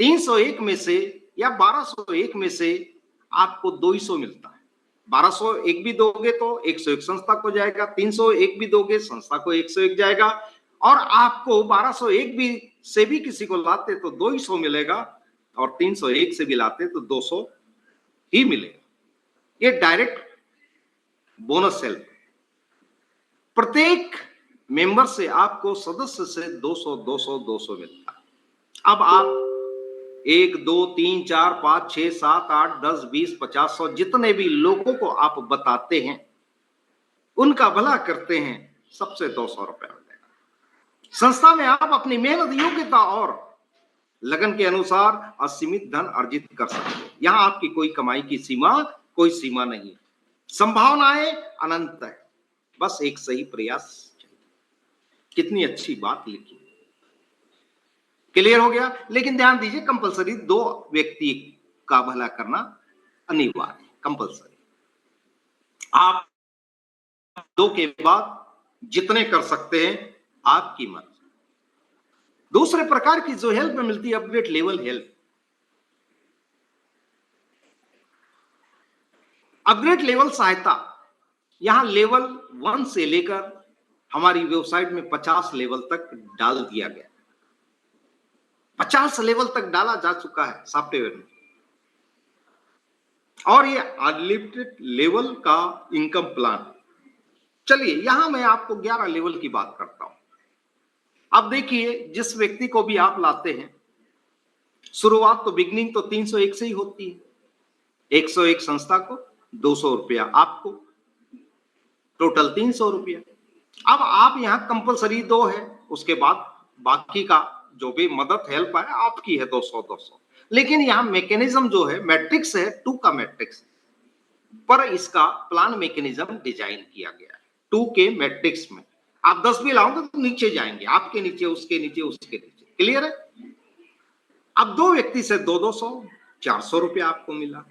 301 में से या 1201 में से आपको 200 मिलता है। 1201 भी दोगे तो 101 संस्था को जाएगा, 301 भी दोगे संस्था को 101 जाएगा, और आपको 1201 भी से भी किसी को लाते तो 200 मिलेगा, और 301 से भी लाते तो 200 ही मिलेगा। ये डायरेक्ट बोनस हेल्प, प्रत्येक मेंबर से आपको, सदस्य से 200 200 200 मिलता है। अब आप 1 2 3 4 5 6 7 8 10 20 50 100 जितने भी लोगों को आप बताते हैं, उनका भला करते हैं, सबसे 200 रुपए मिलेगा। संस्था में आप अपनी मेहनत, योग्यता और लगन के अनुसार असीमित धन अर्जित कर सकते हैं। यहां आपकी कोई कमाई की कोई सीमा नहीं, संभावनाएं अनंत है, बस एक सही प्रयास चाहिए। कितनी अच्छी बात लिखी, क्लियर हो गया। लेकिन ध्यान दीजिए, कंपलसरी 2 व्यक्ति का भला करना अनिवार्य, कंपलसरी। आप 2 के बाद जितने कर सकते हैं आपकी मर्जी। दूसरे प्रकार की जो हेल्प में मिलती है, upgrade level help. Upgrade level सहायता, यहां लेवल 1 से लेकर हमारी वेबसाइट में 50 लेवल तक डाल दिया गया, 50 लेवल तक डाला जा चुका है सॉफ्टवेयर में, और ये अनलिमिटेड लेवल का इनकम प्लान। चलिए यहां मैं आपको 11 लेवल की बात करता हूं। अब देखिए, जिस व्यक्ति को भी आप लाते हैं, शुरुआत तो बिगनिंग तो 301 से ही होती है। 101 संस्था को, 200 रुपया आपको, टोटल 300 रुपया। अब आप यहाँ कंपलसरी 2 है, उसके बाद बाकी का जो भी मदद हेल्प है आपकी है 200-200। लेकिन यहाँ मैकेनिज्म जो है, मैट्रिक्स है 2 का मैट्रिक्स, पर इसका प्लान मैकेनिज्म डिजाइन किया गया है 2 के मैट्रिक्स में। आप 10 भी लाओगे तो नीचे जाएंगे, आपके नीचे, उसके नीचे, उसके नीचे। क्लियर है? अब 2 व्यक्ति से 200, 400 रुपया आपको मिला।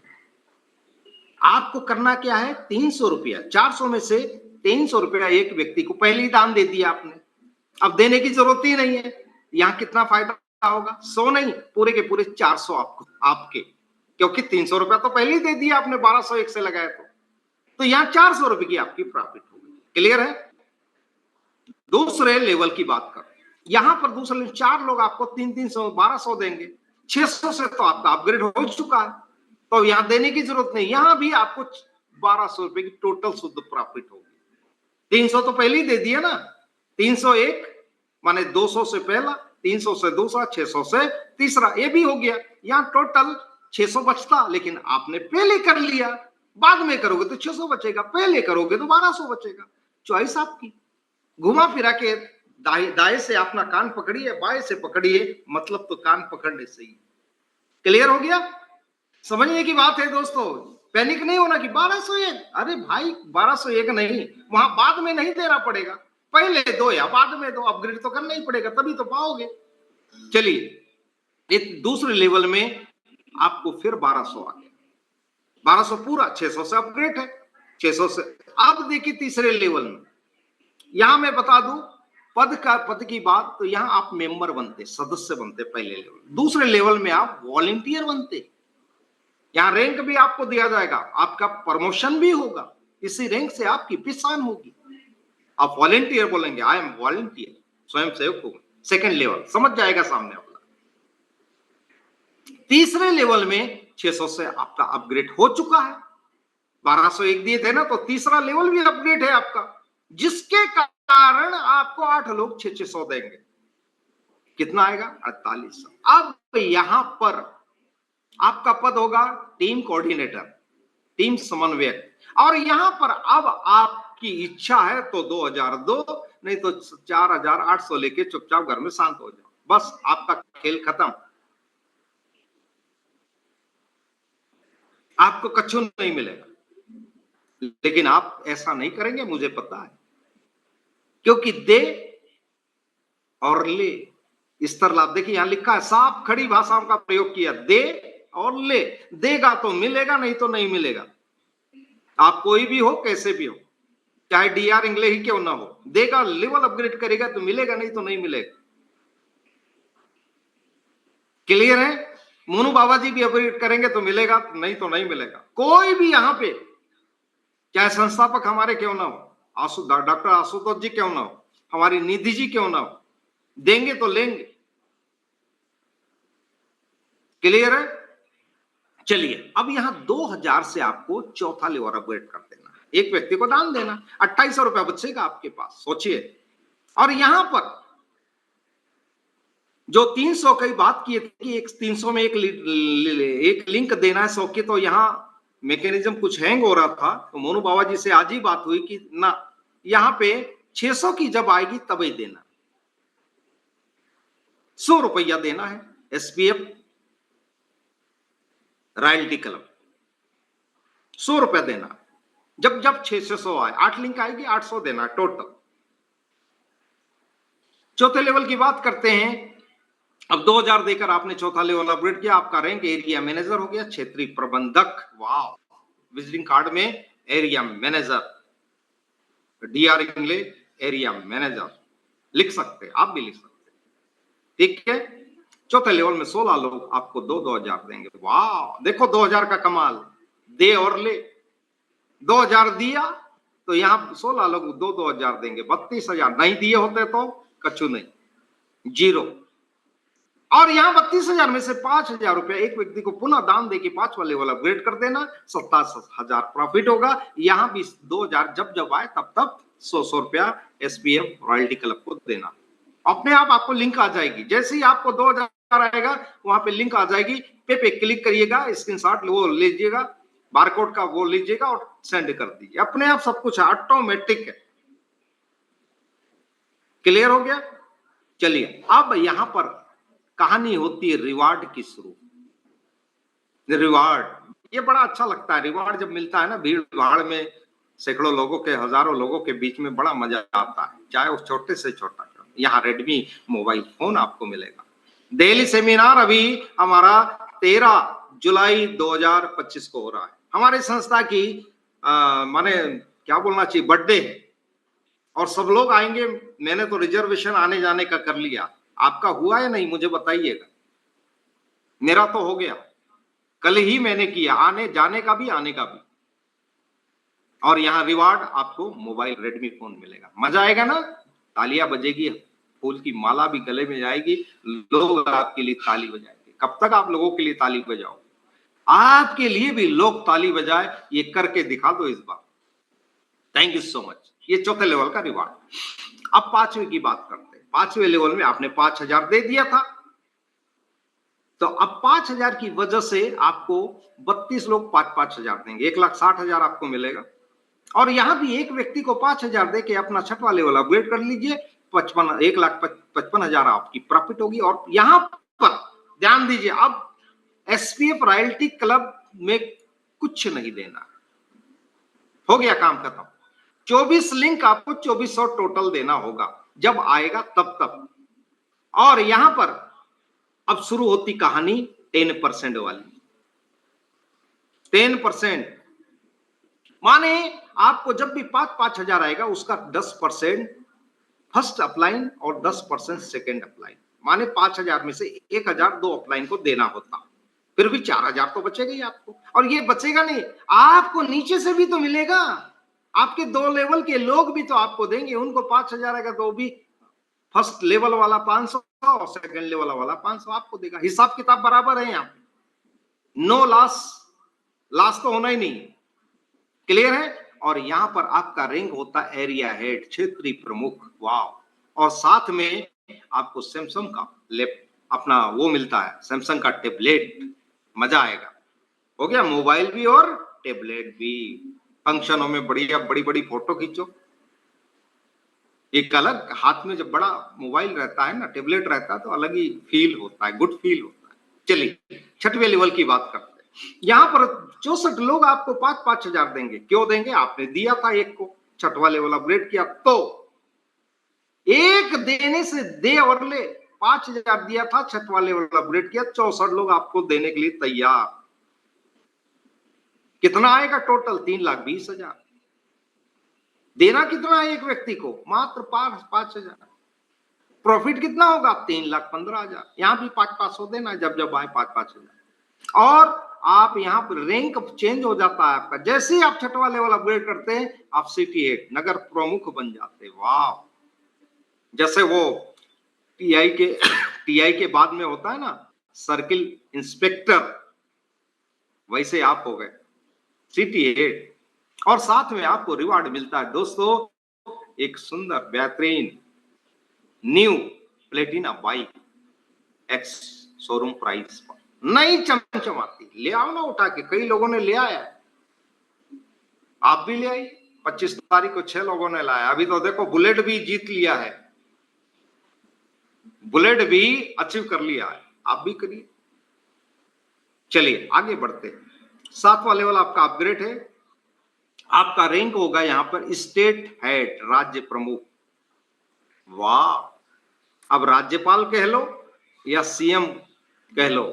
आपको करना क्या है, 300 रुपया, 400 में से 300 रुपया एक व्यक्ति को पहले ही दान दे दिया आपने, अब देने की जरूरत ही नहीं है। यहां कितना फायदा होगा, 100 नहीं, पूरे के पूरे 400 आपको, आपके, क्योंकि 300 रुपया तो पहले ही दे दिया आपने, 1201 से लगाया तो यहाँ 400 रुपए की आपकी प्रॉफिट होगी। क्लियर है? दूसरे लेवल की बात कर, यहां पर दूसरे लेवल 4 लोग आपको 300, 1200 देंगे, 600 से तो आपका अपग्रेड हो चुका है, तो यहां देने की जरूरत नहीं, यहां भी आपको 1200 रुपए की टोटल शुद्ध प्रॉफिट होगी। 300 तो पहले ही दे दिया ना, 301 माने 200 से पहला, 300 से दूसरा, 600 से तीसरा, ये भी हो गया। यहाँ टोटल 600 बचता, लेकिन आपने पहले कर लिया, बाद में करोगे तो 600 बचेगा, पहले करोगे तो 1200 बचेगा। चॉइस आपकी। घुमा फिरा के दाएं से अपना कान पकड़िए, बाएं से पकड़िए, मतलब तो कान पकड़ने से ही। क्लियर हो गया? समझने की बात है दोस्तों, पैनिक नहीं होना कि 1201, अरे भाई 1201 नहीं, वहां बाद में नहीं देना पड़ेगा, पहले दो या बाद में दो, अपग्रेड तो करना ही पड़ेगा, तभी तो पाओगे। चलिए एक दूसरे लेवल में आपको फिर 1200 आ गया, 1200 पूरा, 600 से अपग्रेड है, 600 से। अब देखिए तीसरे लेवल में, यहां मैं बता दूं पद की बात, तो यहां आप मेंबर बनते, सदस्य बनते पहले लेवल। दूसरे लेवल में आप वॉलंटियर बनते, यहां रैंक भी आपको दिया जाएगा, आपका प्रमोशन भी होगा, इसी रैंक से आपकी पहचान होगी। आप वॉलंटियर बोलेंगे, आई एम वॉलंटियर, स्वयं सेवक होगा, सेकंड लेवल समझ जाएगा सामने वाला। तीसरे लेवल में 600 से आपका अपग्रेड हो चुका है, 1201 दिए थे ना, तो तीसरा लेवल भी अपग्रेड है आपका, जिसके कारण आपको 8 लोग 600 देंगे। कितना आएगा? 4800। अब यहां पर आपका पद होगा टीम कोऑर्डिनेटर, टीम समन्वयक, और यहां पर अब आपकी इच्छा है तो 2000 दो, नहीं तो 4800 लेके चुपचाप घर में शांत हो जाओ, बस आपका खेल खत्म। आपको कछु नहीं मिलेगा, लेकिन आप ऐसा नहीं करेंगे, मुझे पता है, क्योंकि दे और ले, स्तर लाभ, देखिए यहां लिखा है, साफ खड़ी भाषाओं का प्रयोग किया, दे और ले। देगा तो मिलेगा, नहीं तो नहीं मिलेगा। आप कोई भी हो, कैसे भी हो, चाहे डीआर इंग्लिश ही क्यों ना हो, देगा, लेवल अपग्रेड करेगा तो मिलेगा, नहीं तो नहीं मिलेगा। क्लियर है? मोनू बाबा जी भी अपग्रेड करेंगे तो मिलेगा, नहीं तो नहीं मिलेगा। कोई भी यहां पे, चाहे संस्थापक हमारे क्यों ना हो, डॉक्टर आशुतोष जी क्यों ना हो, हमारी निधि जी क्यों ना हो, देंगे तो लेंगे। क्लियर है? चलिए अब यहां 2000 से आपको चौथा लेवल अपग्रेड कर देना, एक व्यक्ति को दान देना, 2800 रुपया बचेगा आपके पास, सोचिए। और यहां पर जो 300 की बात की थी कि एक 300 में एक लिंक देना है 100 की, तो यहां मैकेनिज्म कुछ हैंग हो रहा था, तो मोनू बाबा जी से आज ही बात हुई कि ना, यहां पे 600 की जब आएगी तभी देना, 100 रुपया देना है, एसपीएफ रॉयल्टी क्लब 100 रुपया देना, जब जब 600 आए, 8 लिंक आएगी 800 देना टोटल। चौथे लेवल की बात करते हैं। अब 2000 देकर आपने चौथा लेवल अपग्रेड किया, आपका रैंक एरिया मैनेजर हो गया, क्षेत्रीय प्रबंधक। वाह, विजिटिंग कार्ड में एरिया मैनेजर, डीआर इंग्लिश एरिया मैनेजर लिख सकते, आप भी लिख सकते, ठीक है। चौथे लेवल में 16 लोग आपको 2000 देंगे। वाह, देखो 2000 का कमाल, दे और ले। 2000 दिया, तो यहाँ 16 लोग 2-2 हजार देंगे, 32,000 नहीं दिए होते तो कछु नहीं, जीरो। और यहाँ 32,000 में से 5,000 रुपया एक व्यक्ति को पुनः दान दे के 5वां लेवल अपग्रेड कर देना, 27,000 प्रॉफिट होगा। यहाँ भी 2,000 जब जब आए तब तब 100 रुपया एसपीएफ रॉयल्टी क्लब को देना। अपने आप आपको लिंक आ जाएगी, जैसे ही आपको 2,000 आएगा वहां पे लिंक आ जाएगी, पे क्लिक करिएगा, स्क्रीनशॉट वो लीजिएगा, बारकोड का वो लीजिएगा और सेंड कर दीजिए। अपने आप सब कुछ ऑटोमेटिक है। क्लियर हो गया? चलिए अब यहां पर कहानी होती है रिवार्ड की शुरू। रिवार्ड ये बड़ा अच्छा लगता है, रिवार्ड जब मिलता है ना भीड़ भाड़ में, सैकड़ों लोगों के, हजारों लोगों के बीच में, बड़ा मजा आता है, चाहे वो छोटे से छोटा। यहाँ रेडमी मोबाइल फोन आपको मिलेगा। दिल्ली सेमिनार अभी हमारा 13 जुलाई 2025 को हो रहा है। हमारी संस्था की माने क्या बोलना चाहिए, बर्थडे है और सब लोग आएंगे। मैंने तो रिजर्वेशन आने जाने का कर लिया, आपका हुआ या नहीं मुझे बताइएगा। मेरा तो हो गया, कल ही मैंने किया, आने जाने का भी आने का भी। और यहाँ रिवार्ड आपको मोबाइल रेडमी फोन मिलेगा। मजा आएगा ना, तालियां बजेगी, फूल की माला भी गले में जाएगी, लोग आपके लिए ताली बजाएंगे। कब तक आप लोगों के लिए ताली बजाओ? आपके लिए भी लोग ताली बजाए, ये करके दिखा दो इस बार। Thank you so much. ये चौथे लेवल का रिवार्ड। अब 5वें की बात करते हैं। 5वें लेवल में आपने 5,000 दे दिया था, तो अब 5,000 की वजह से आपको 32 लोग 5,000 देंगे, 1,60,000 आपको मिलेगा। और यहां भी एक व्यक्ति को 5,000 देके अपना 6वां लेवल अपग्रेड कर लीजिए, 1,55,000 आपकी प्रॉफिट होगी। और यहां पर ध्यान दीजिए, अब एसपीएफ रॉयल्टी क्लब में कुछ नहीं देना, हो गया काम खत्म। 24 लिंक आपको 2400 टोटल देना होगा, जब आएगा तब। और यहां पर अब शुरू होती कहानी 10% वाली। 10% माने आपको जब भी 5,000 आएगा उसका 10% फर्स्ट अपलाइन और 10% सेकेंड अपलाइन, माने 5,000 में से 1,000 दो अपलाइन को देना होता, फिर भी 4,000 तो बचेगा ही आपको। और ये बचेगा नहीं, आपको नीचे से भी तो मिलेगा, आपके 2 लेवल के लोग भी तो आपको देंगे। उनको 5,000 आएगा तो भी फर्स्ट लेवल वाला 500 और सेकंड लेवल वाला 500 आपको देगा। हिसाब किताब बराबर है, यहाँ पे नो लॉस, लॉस तो होना ही नहीं। क्लियर है? और यहां पर आपका रैंक होता है एरिया हेड, क्षेत्रीय प्रमुख। वाह! और साथ में आपको सैमसंग का अपना वो मिलता है, सैमसंग का टेबलेट। मजा आएगा। हो गया, मोबाइल भी और टेबलेट भी। फंक्शनों में बढ़िया बड़ी बड़ी फोटो खींचो। एक अलग हाथ में जब बड़ा मोबाइल रहता है ना, टेबलेट रहता है, तो अलग ही फील होता है, गुड फील होता है। चलिए 6वें लेवल की बात करते हैं। यहां पर 64 लोग आपको 5,000 देंगे। क्यों देंगे? आपने दिया था एक को, 6वां लेवल अपग्रेड किया, तो एक देने से दे और ले। 5,000 दिया था, 6वां लेवल अपग्रेड किया, 64 लोग आपको देने के लिए तैयार। कितना आएगा टोटल? 3,20,000। देना कितना है एक व्यक्ति को? मात्र 5,000। प्रॉफिट कितना होगा? 3,15,000। यहां भी 500 देना है, जब जब आए 5,000। और आप यहां पर रैंक चेंज हो जाता है आपका, जैसे ही आप 6वां लेवल अपग्रेड करते हैं आप सिटी हेड, नगर प्रमुख बन जाते हैं। वाह! जैसे वो टीआई के बाद में होता है ना सर्किल इंस्पेक्टर, वैसे आप हो गए सिटी हेड। और साथ में आपको रिवार्ड मिलता है दोस्तों, एक सुंदर बेहतरीन new Platina bike ex showroom price पर, नई चमचमाती। ले आओ ना उठा के, कई लोगों ने ले आया, आप भी ले आई। 25 तारीख को 6 लोगों ने लाया। अभी तो देखो बुलेट भी जीत लिया है, बुलेट भी अचीव कर लिया है, आप भी करिए। चलिए आगे बढ़ते हैं। 7वां लेवल आपका अपग्रेड है। आपका रैंक होगा यहां पर स्टेट हेड, राज्य प्रमुख। वाह! अब राज्यपाल कह लो या सीएम कह लो,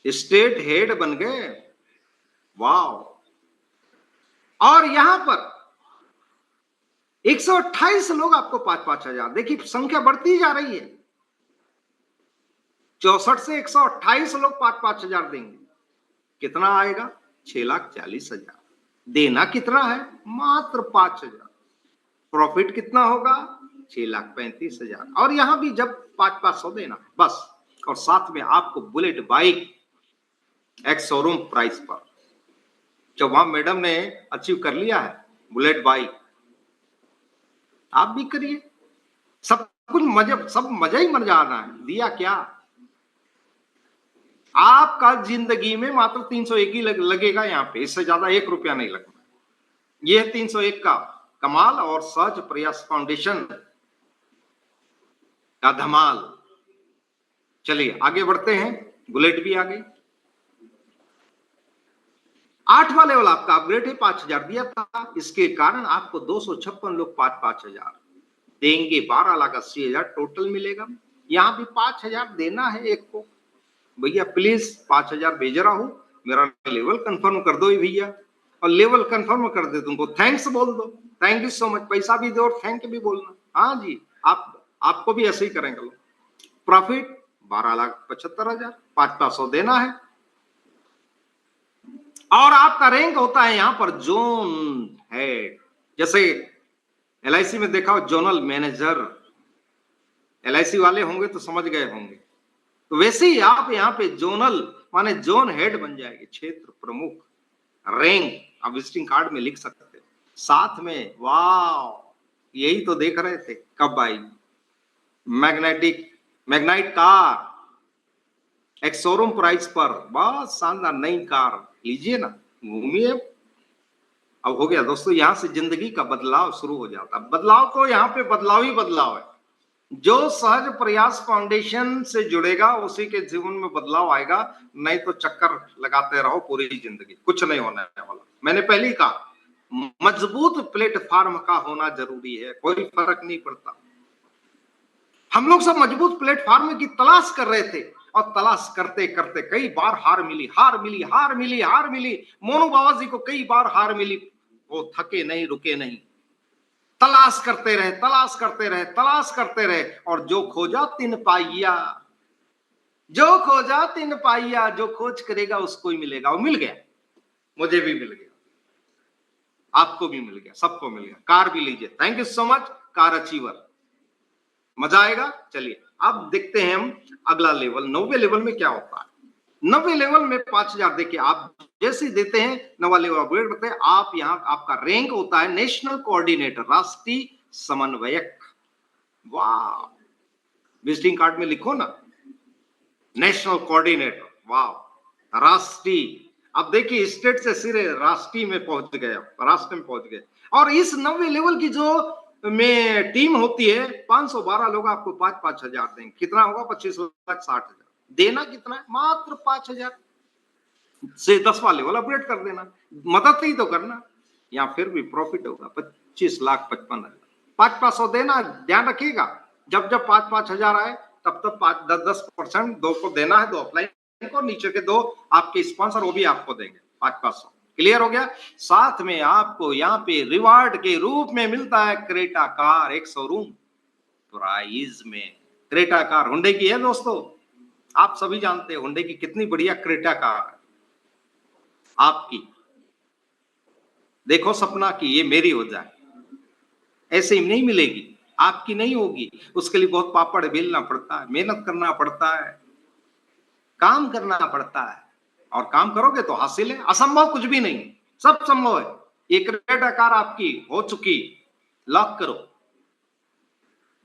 स्टेट हेड बन गए। वाह! और यहां पर 128 लोग आपको 5,000। देखिए संख्या बढ़ती जा रही है, 64 से 128 लोग 5,000 देंगे। कितना आएगा? 6,40,000। देना कितना है? मात्र 5,000। प्रॉफिट कितना होगा? 6,35,000। और यहां भी जब 500 देना बस। और साथ में आपको bullet bike ex showroom price पर, जब वहां मैडम ने अचीव कर लिया है बुलेट बाइक, आप भी करिए। सब कुछ मजा ही मजा आना है। दिया क्या? आपका जिंदगी में मात्र 301 ही लगेगा यहाँ पे, इससे ज्यादा 1 रुपया नहीं लगना। ये है 301 का कमाल और सहज प्रयास फाउंडेशन का धमाल। चलिए आगे बढ़ते हैं। बुलेट भी आ गई। 8वां लेवल आपका अपग्रेड है। 5,000 दिया था, इसके कारण आपको 256 लोग 5,000 देंगे। 12,80,000 टोटल मिलेगा। यहां भी 5,000 देना है एक को। भैया प्लीज 5,000 भेज रहा हूं, मेरा लेवल कंफर्म कर दो भैया। और लेवल कंफर्म कर दे तुमको थैंक्स बोल दो, थैंक यू सो मच। पैसा भी दो और थैंक यू भी बोलना। हाँ जी, आपको भी ऐसे ही करेंगे लोग। प्रॉफिट 12,75,000, 500 देना है। और आपका रैंक होता है यहां पर जोन हेड। जैसे LIC में देखा हो जोनल मैनेजर, LIC वाले होंगे तो समझ गए होंगे। तो वैसे ही आप यहाँ पे जोनल माने जोन हेड बन जाएंगे, क्षेत्र प्रमुख। रैंक आप विजिटिंग कार्ड में लिख सकते हैं। साथ में वाह, यही तो देख रहे थे कब आई मैग्नाइट कार एक शोरूम प्राइस पर। बहुत शानदार नई कार लीजिए ना, घूमिए। अब हो गया दोस्तों, यहां से जिंदगी का बदलाव शुरू हो जाता। बदलाव तो यहाँ पे बदलाव ही बदलाव है। जो सहज प्रयास फाउंडेशन से जुड़ेगा उसी के जीवन में बदलाव आएगा। नहीं तो चक्कर लगाते रहो पूरी जिंदगी, कुछ नहीं होने वाला। मैंने पहले ही कहा मजबूत प्लेटफॉर्म का होना जरूरी है, कोई फर्क नहीं पड़ता। हम लोग सब मजबूत प्लेटफॉर्म की तलाश कर रहे थे और तलाश करते करते कई बार हार मिली, हार मिली, हार मिली, हार मिली। मोनू बाबा जी को कई बार हार मिली, वो थके नहीं, रुके नहीं, तलाश करते रहे, तलाश करते रहे, तलाश करते रहे। और जो खोजा 3 पाइया, जो खोजा 3 पाइया, जो खोज करेगा उसको ही मिलेगा। वो मिल गया, मुझे भी मिल गया, आपको भी मिल गया, सबको मिल गया। कार भी लीजिए, thank you so much car achiever, मजा आएगा। चलिए अब देखते हैं हम अगला लेवल। 9वें लेवल में क्या होता है। 9वें लेवल में 5,000 देखिए, आप जैसे देते हैं 9वां लेवल अपग्रेड करते हैं आप। यहां आपका रैंक होता है नेशनल कोऑर्डिनेटर, राष्ट्रीय समन्वयक। वाह, विजिटिंग कार्ड में लिखो ना नेशनल कोऑर्डिनेटर। वाह, राष्ट्रीय। अब देखिए स्टेट से सीधे राष्ट्रीय में पहुंच गए, राष्ट्र में पहुंच गए। और इस 9वें लेवल की जो में टीम होती है 512 लोग आपको 5,000 देंगे। कितना होगा? 25,60,000। देना कितना है? मात्र 5,000 से 10वां लेवल अपग्रेड कर देना। मदद ही तो करना। या फिर भी प्रॉफिट होगा 25,55,000। 500 देना, ध्यान रखिएगा। जब जब 5,000 आए तब तब 10% 2 को देना है, 2 अपलाइन को, नीचे के 2 आपके स्पॉन्सर वो भी आपको देंगे 500। क्लियर हो गया। साथ में आपको यहाँ पे रिवार्ड के रूप में मिलता है क्रेटा कार एक शोरूम प्राइस में। क्रेटा कार हुंडई की है दोस्तों, आप सभी जानते हैं हुंडई की कितनी बढ़िया क्रेटा कार आपकी। देखो सपना की ये मेरी हो जाए, ऐसे ही नहीं मिलेगी, आपकी नहीं होगी। उसके लिए बहुत पापड़ बेलना पड़ता है, मेहनत करना पड़ता है, काम करना पड़ता है। और काम करोगे तो हासिल है। असंभव कुछ भी नहीं, सब संभव है। ये क्रेटा कार आपकी हो चुकी, लॉक करो।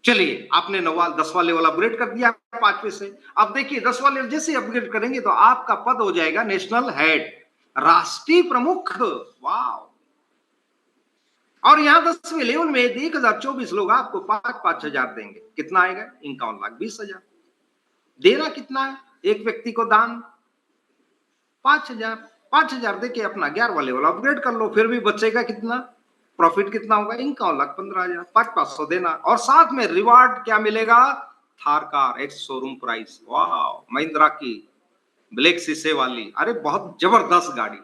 चलिए आपने 10वां लेवल अपग्रेड कर दिया 5वें से। अब देखिए 10वां लेवल जैसे अपग्रेड करेंगे तो आपका पद हो जाएगा नेशनल हेड, राष्ट्रीय प्रमुख। वाह। और यहां 10वें लेवल में 1,024 लोग आपको 5,000 देंगे। कितना आएगा? 51,20,000। देना कितना है एक व्यक्ति को दान? 5,000। 5,000 देके अपना 11वां लेवल अपग्रेड कर लो, फिर भी बचेगा कितना? प्रॉफिट कितना होगा? 51,15,000। 500 देना और साथ में रिवार्ड क्या मिलेगा? थार कार एक शोरूम प्राइस। वाह, महिंद्रा की ब्लैक शीशे वाली, अरे बहुत जबरदस्त गाड़ी।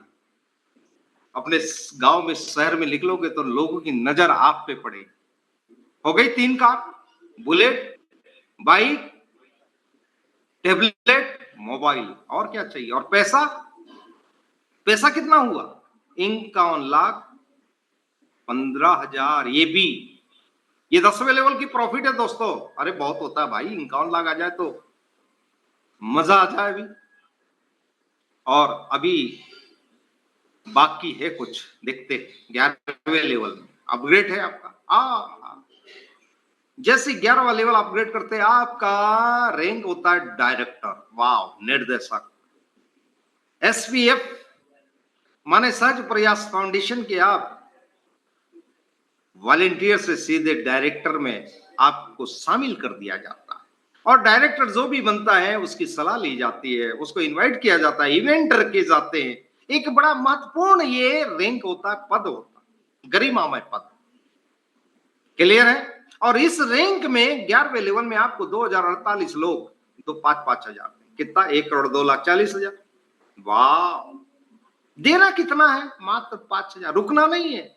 अपने गांव में शहर में निकलोगे तो लोगों की नजर आप पे पड़ेगी। हो गई 3 car, bullet, bike, tablet, mobile. और क्या चाहिए? और पैसा, पैसा कितना हुआ? 51,15,000। ये 10वें लेवल की प्रॉफिट है दोस्तों। अरे बहुत होता है भाई, 51 लाख आ जाए तो मजा आ जाए अभी। और अभी बाकी है कुछ, देखते 11वें लेवल में अपग्रेड है आपका। जैसे 11वां लेवल अपग्रेड करते हैं आपका रैंक होता है डायरेक्टर, वाव, निर्देशक। SPF माने सहज प्रयास फाउंडेशन के आप वॉलेंटियर से सीधे डायरेक्टर में आपको शामिल कर दिया जाता है। और डायरेक्टर जो भी बनता है उसकी सलाह ली जाती है, उसको इनवाइट किया जाता है, इवेंट रखे जाते हैं। एक बड़ा महत्वपूर्ण ये रैंक होता है, पद होता है, गरिमामय पद। क्लियर है? और इस रैंक में 11वें लेवल में आपको 2048 लोग, तो 5-5 हजार, कितना, 1,02,40,000। वाह, देना कितना है? मात्र 5,000। रुकना नहीं है,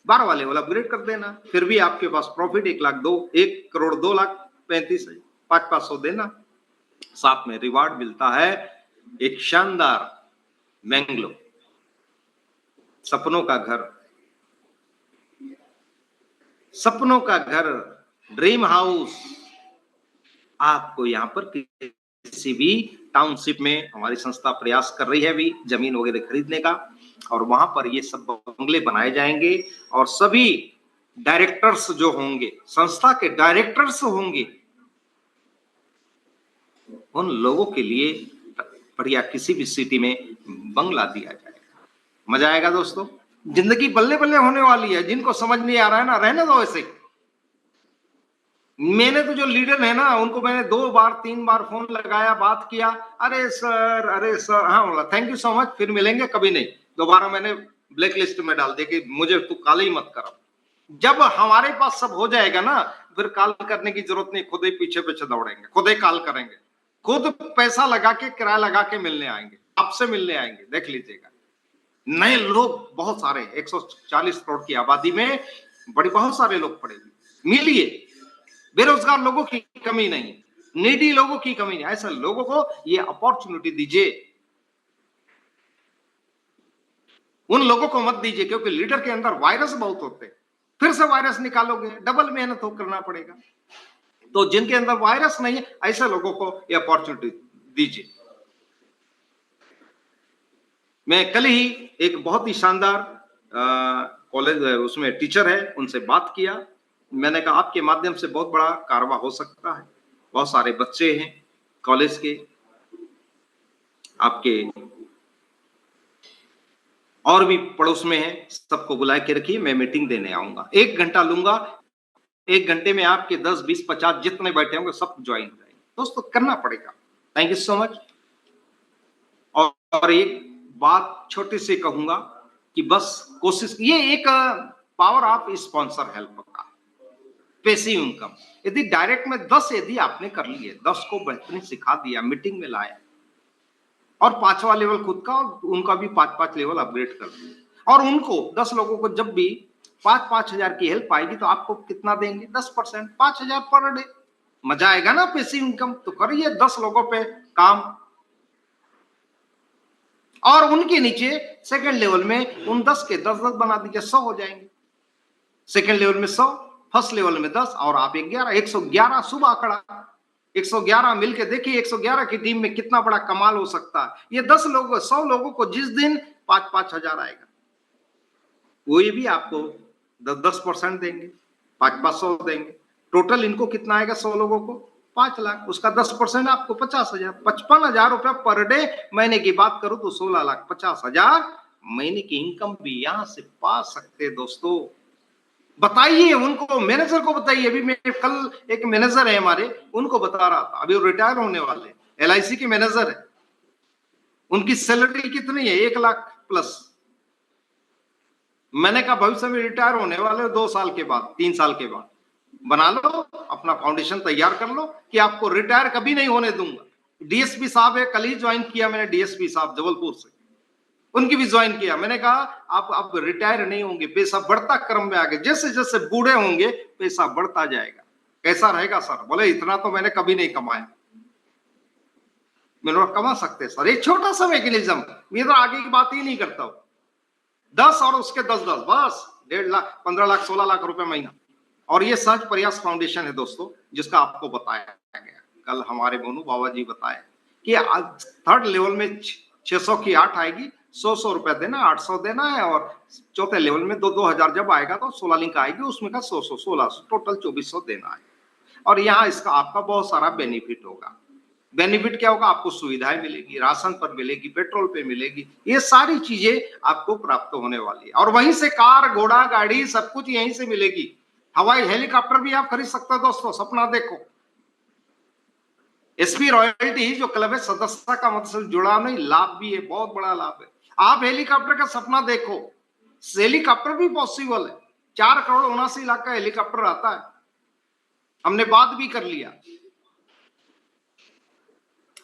12वां लेवल अपग्रेड कर देना। फिर भी आपके पास प्रॉफिट 1,02,35,000, 500 देना। साथ में रिवार्ड मिलता है एक शानदार मैंगलो, सपनों का घर, सपनों का घर, ड्रीम हाउस। आपको यहां पर किसी भी टाउनशिप में हमारी संस्था प्रयास कर रही है अभी जमीन वगैरह खरीदने का, और वहां पर ये सब बंगले बनाए जाएंगे। और सभी डायरेक्टर्स जो होंगे, संस्था के डायरेक्टर्स होंगे, उन लोगों के लिए बढ़िया किसी भी सिटी में बंगला दिया जाएगा। मजा आएगा दोस्तों। जिंदगी बल्ले बल्ले होने वाली है। जिनको समझ नहीं आ रहा है ना, रहने दो ऐसे। मैंने तो जो लीडर है ना, उनको मैंने 2 बार 3 बार फोन लगाया, बात किया, अरे सर, हाँ बोला, थैंक यू सो मच, फिर मिलेंगे, कभी नहीं। दोबारा मैंने ब्लैक लिस्ट में डाल दिया कि मुझे तू कॉल ही मत करो। जब हमारे पास सब हो जाएगा ना, फिर कॉल करने की जरूरत नहीं, खुद ही पीछे पीछे दौड़ेंगे, खुद ही कॉल करेंगे, खुद पैसा लगा के, किराया लगा के मिलने आएंगे, आपसे मिलने आएंगे, देख लीजिएगा। नए लोग बहुत सारे, 140 करोड़ की आबादी में बड़ी बहुत सारे लोग पड़े हुए, मिलिए। बेरोजगार लोगों की कमी नहीं, नीडी लोगों की कमी नहीं, ऐसे लोगों को ये अपॉर्चुनिटी दीजिए। उन लोगों को मत दीजिए, क्योंकि लीडर के अंदर वायरस बहुत होते हैं। फिर से वायरस निकालोगे, डबल मेहनत हो करना पड़ेगा। तो जिनके अंदर वायरस नहीं है, ऐसे लोगों को ये अपॉर्चुनिटी दीजिए। मैं कल ही एक बहुत ही शानदार कॉलेज, उसमें टीचर है, उनसे बात किया। मैंने कहा आपके माध्यम से बहुत बड़ा कारवा हो सकता है। बहुत सारे बच्चे हैं कॉलेज के, आपके और भी पड़ोस में हैं, सबको बुला के रखिए, मैं मीटिंग देने आऊंगा। 1 घंटा लूंगा, 1 घंटे में आपके 10, 20, 50 जितने बैठे होंगे सब ज्वाइन हो जाएंगे। दोस्तों करना पड़ेगा। Thank you so much. और एक बात छोटी सी कहूंगा कि बस कोशिश, ये एक पावर ऑफ स्पॉन्सर हेल्प का पैसिव इनकम। यदि डायरेक्ट में 10 यदि आपने कर लिए, 10 को बेहतरीन सिखा दिया, मीटिंग में लाया, और 5वां लेवल खुद का, और उनका भी 5-5 लेवल अपग्रेड कर दिया, और उनको 10 लोगों को जब भी 5-5 हजार की हेल्प आएगी तो आपको कितना देंगे? 10%, 5,000 पर डे। मजा आएगा ना पैसिव इनकम। तो करिए 10 लोगों पे काम, और उनके नीचे सेकंड लेवल में उन 10 के 10-10 बना दीजिए, 100 हो जाएंगे। सेकंड लेवल में 100, फर्स्ट लेवल में 10, और आप 11, 111 शुभ आंकड़ा। 111 मिलके देखिए 111 की टीम में कितना बड़ा कमाल हो सकता है। ये 10 लोगों, 100 लोगों को जिस दिन 5-5 हजार आएगा, वही भी आपको 10% देंगे, 500 देंगे। टोटल इनको कितना आएगा? 100 लोगों को 5 लाख, उसका 10% आपको 50,000, 55,000 रुपए पर डे। महीने की बात करूं तो 16,50,000 महीने की इनकम भी यहां से पा सकते दोस्तों। बताइए उनको, मैनेजर को बताइए। अभी मैं कल एक मैनेजर है हमारे, उनको बता रहा था, अभी वो रिटायर होने वाले, LIC के मैनेजर है। उनकी सैलरी कितनी है? 1 लाख प्लस। मैंने कहा भविष्य में रिटायर होने वाले 2 साल के बाद, 3 साल के बाद, बना लो अपना फाउंडेशन, तैयार कर लो कि आपको रिटायर कभी नहीं होने दूंगा। DSP साहब है, कल ही ज्वाइन किया मैंने, DSP साहब जबलपुर से, उनकी भी ज्वाइन किया। मैंने कहा आप रिटायर नहीं होंगे, पैसा बढ़ता क्रम में आगे, जैसे जैसे बूढ़े होंगे पैसा बढ़ता जाएगा। कैसा रहेगा सर? बोले इतना तो मैंने कभी नहीं कमाया। मैंने कमा सकते सर, एक छोटा सा मैकेनिज्म, मैं तो आगे की बात ही नहीं करता हूं। 10 और उसके 10-10, बस 1.5 लाख, 15 लाख, 16 लाख रुपए महीना। और ये सहज प्रयास फाउंडेशन है दोस्तों, जिसका आपको बताया गया, कल हमारे मोनू बाबा जी बताए कि आज थर्ड लेवल में 600 की 8 आएगी, 100 रुपए देना, 800 देना है, और चौथे लेवल में 2-2000 जब आएगा तो 16 लिंक आएगी, उसमें का 100, 1600, टोटल 2400 देना है। और यहाँ इसका आपका बहुत सारा बेनिफिट होगा। बेनिफिट क्या होगा? आपको सुविधाएं मिलेगी, राशन पर मिलेगी, पेट्रोल पे मिलेगी, ये सारी चीजें आपको प्राप्त होने वाली है। और वहीं से कार, घोड़ा, गाड़ी सब कुछ यहीं से मिलेगी। हवाई हेलीकॉप्टर भी आप खरीद सकते हो दोस्तों, सपना देखो। एसपी रॉयल्टी जो क्लब है, सदस्यता का मतलब जुड़ा नहीं, लाभ भी है, बहुत बड़ा लाभ है। आप हेलीकॉप्टर का सपना देखो, हेलीकॉप्टर भी पॉसिबल है। 4,79,00,000 का हेलीकॉप्टर आता है, हमने बात भी कर लिया,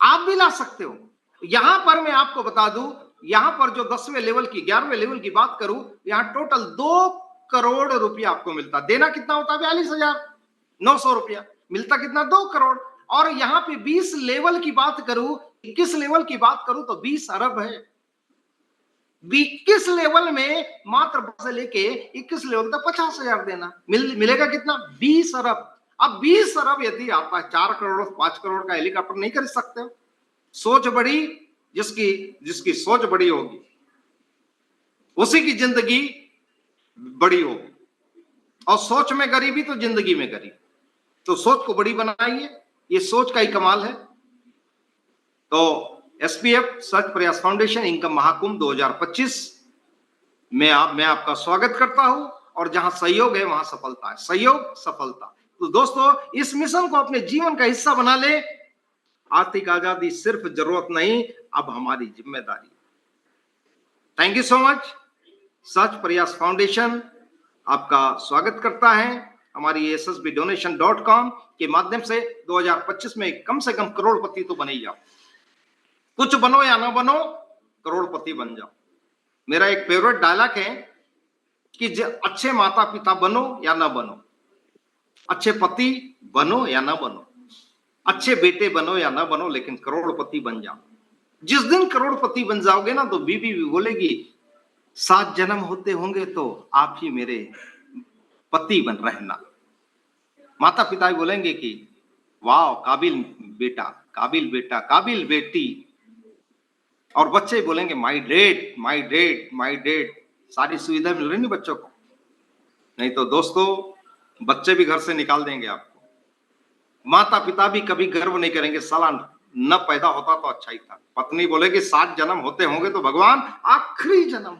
आप भी ला सकते हो। यहां पर मैं आपको बता दूं, यहां पर जो 10वें लेवल की, 11वें लेवल की बात करूं, यहां टोटल 2 करोड़ रुपया आपको मिलता। देना कितना होता है? 42,900 रुपया। मिलता कितना? 2 करोड़। और यहां पे 20 लेवल की बात करूं, 21 लेवल की बात करूं तो 20 अरब है। 21 लेवल में मात्र से लेके 21 लेवल तक 50,000 देना, मिलेगा कितना? 20 अरब। अब 20 अरब यदि आता है, 4 करोड़ 5 करोड़ का हेलीकॉप्टर नहीं खरीद सकते हो। सोच बड़ी, जिसकी सोच बड़ी होगी उसी की जिंदगी बड़ी होगी। और सोच में गरीबी तो जिंदगी में गरीबी। तो सोच को बड़ी बनाइए, ये सोच का ही कमाल है। तो एसपीएफ सच प्रयास फाउंडेशन इनकम महाकुंभ 2025 में मैं आपका स्वागत करता हूं। और जहां सहयोग है वहां सफलता है, सहयोग सफलता। तो दोस्तों, इस मिशन को अपने जीवन का हिस्सा बना ले। आर्थिक आजादी सिर्फ जरूरत नहीं, अब हमारी जिम्मेदारी। Thank you so much. Sach Prayas Foundation आपका स्वागत करता है हमारी ssbdonation.com के माध्यम से। 2025 में कम से कम करोड़पति तो बने ही जाओ। कुछ बनो या ना बनो, करोड़पति बन जाओ। मेरा एक फेवरेट डायलॉग है कि अच्छे माता पिता बनो या ना बनो, अच्छे पति बनो या ना बनो, अच्छे बेटे बनो या ना बनो, लेकिन करोड़पति बन जाओ। जिस दिन करोड़पति बन जाओगे ना, तो बीबी भी बोलेगी 7 जन्म होते होंगे तो आप ही मेरे पति बन रहना। माता पिता भी बोलेंगे कि वाह, काबिल बेटा, काबिल बेटा, काबिल बेटी। और बच्चे बोलेंगे my dad, my dad, my dad. सारी सुविधा मिल रही नहीं बच्चों को। नहीं तो दोस्तों, बच्चे भी घर से निकाल देंगे आपको। माता पिता भी कभी गर्व नहीं करेंगे, साला न पैदा होता तो अच्छा ही था। पत्नी बोलेगी 7 जन्म होते होंगे तो भगवान आखिरी जन्म,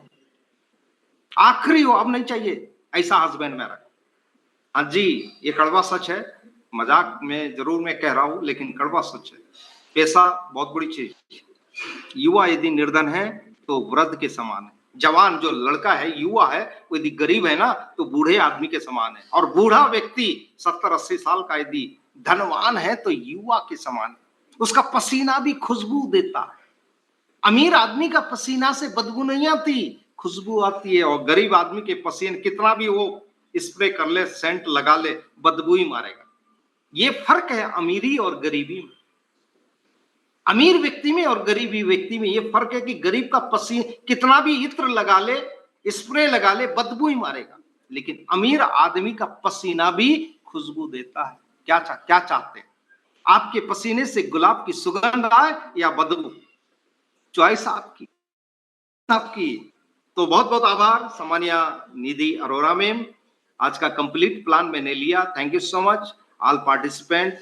आखिरी हो, अब नहीं चाहिए। ऐसा हस्बैंड मेरा। हाँ जी, ये कड़वा सच है। मजाक में जरूर मैं कह रहा हूं, लेकिन कड़वा सच है। पैसा बहुत बड़ी चीज। युवा यदि निर्धन है तो वृद्ध के समान है। जवान जो लड़का है, युवा है, वो यदि गरीब है ना, तो बूढ़े आदमी के समान है। और बूढ़ा व्यक्ति 70-80 साल का यदि धनवान है तो युवा के समान है। उसका पसीना भी खुशबू देता है। अमीर आदमी का पसीना से बदबू नहीं आती, खुशबू आती है। और गरीब आदमी के पसीने कितना भी वो स्प्रे कर ले, सेंट लगा ले, बदबू ही मारेगा। ये फर्क है अमीरी और गरीबी में। अमीर व्यक्ति में और गरीबी व्यक्ति में ये फर्क है कि गरीब का पसीना कितना भी इत्र लगा ले, स्प्रे लगा ले, बदबू ही मारेगा। लेकिन अमीर आदमी का पसीना भी खुशबू देता है। क्या चाहते हैं? आपके पसीने से गुलाब की सुगंध आए या बदबू? चॉइस आपकी। तो बहुत बहुत आभार सम्मानिया निधि अरोरा मैम। आज का कंप्लीट प्लान मैंने लिया। Thank you so much all participant.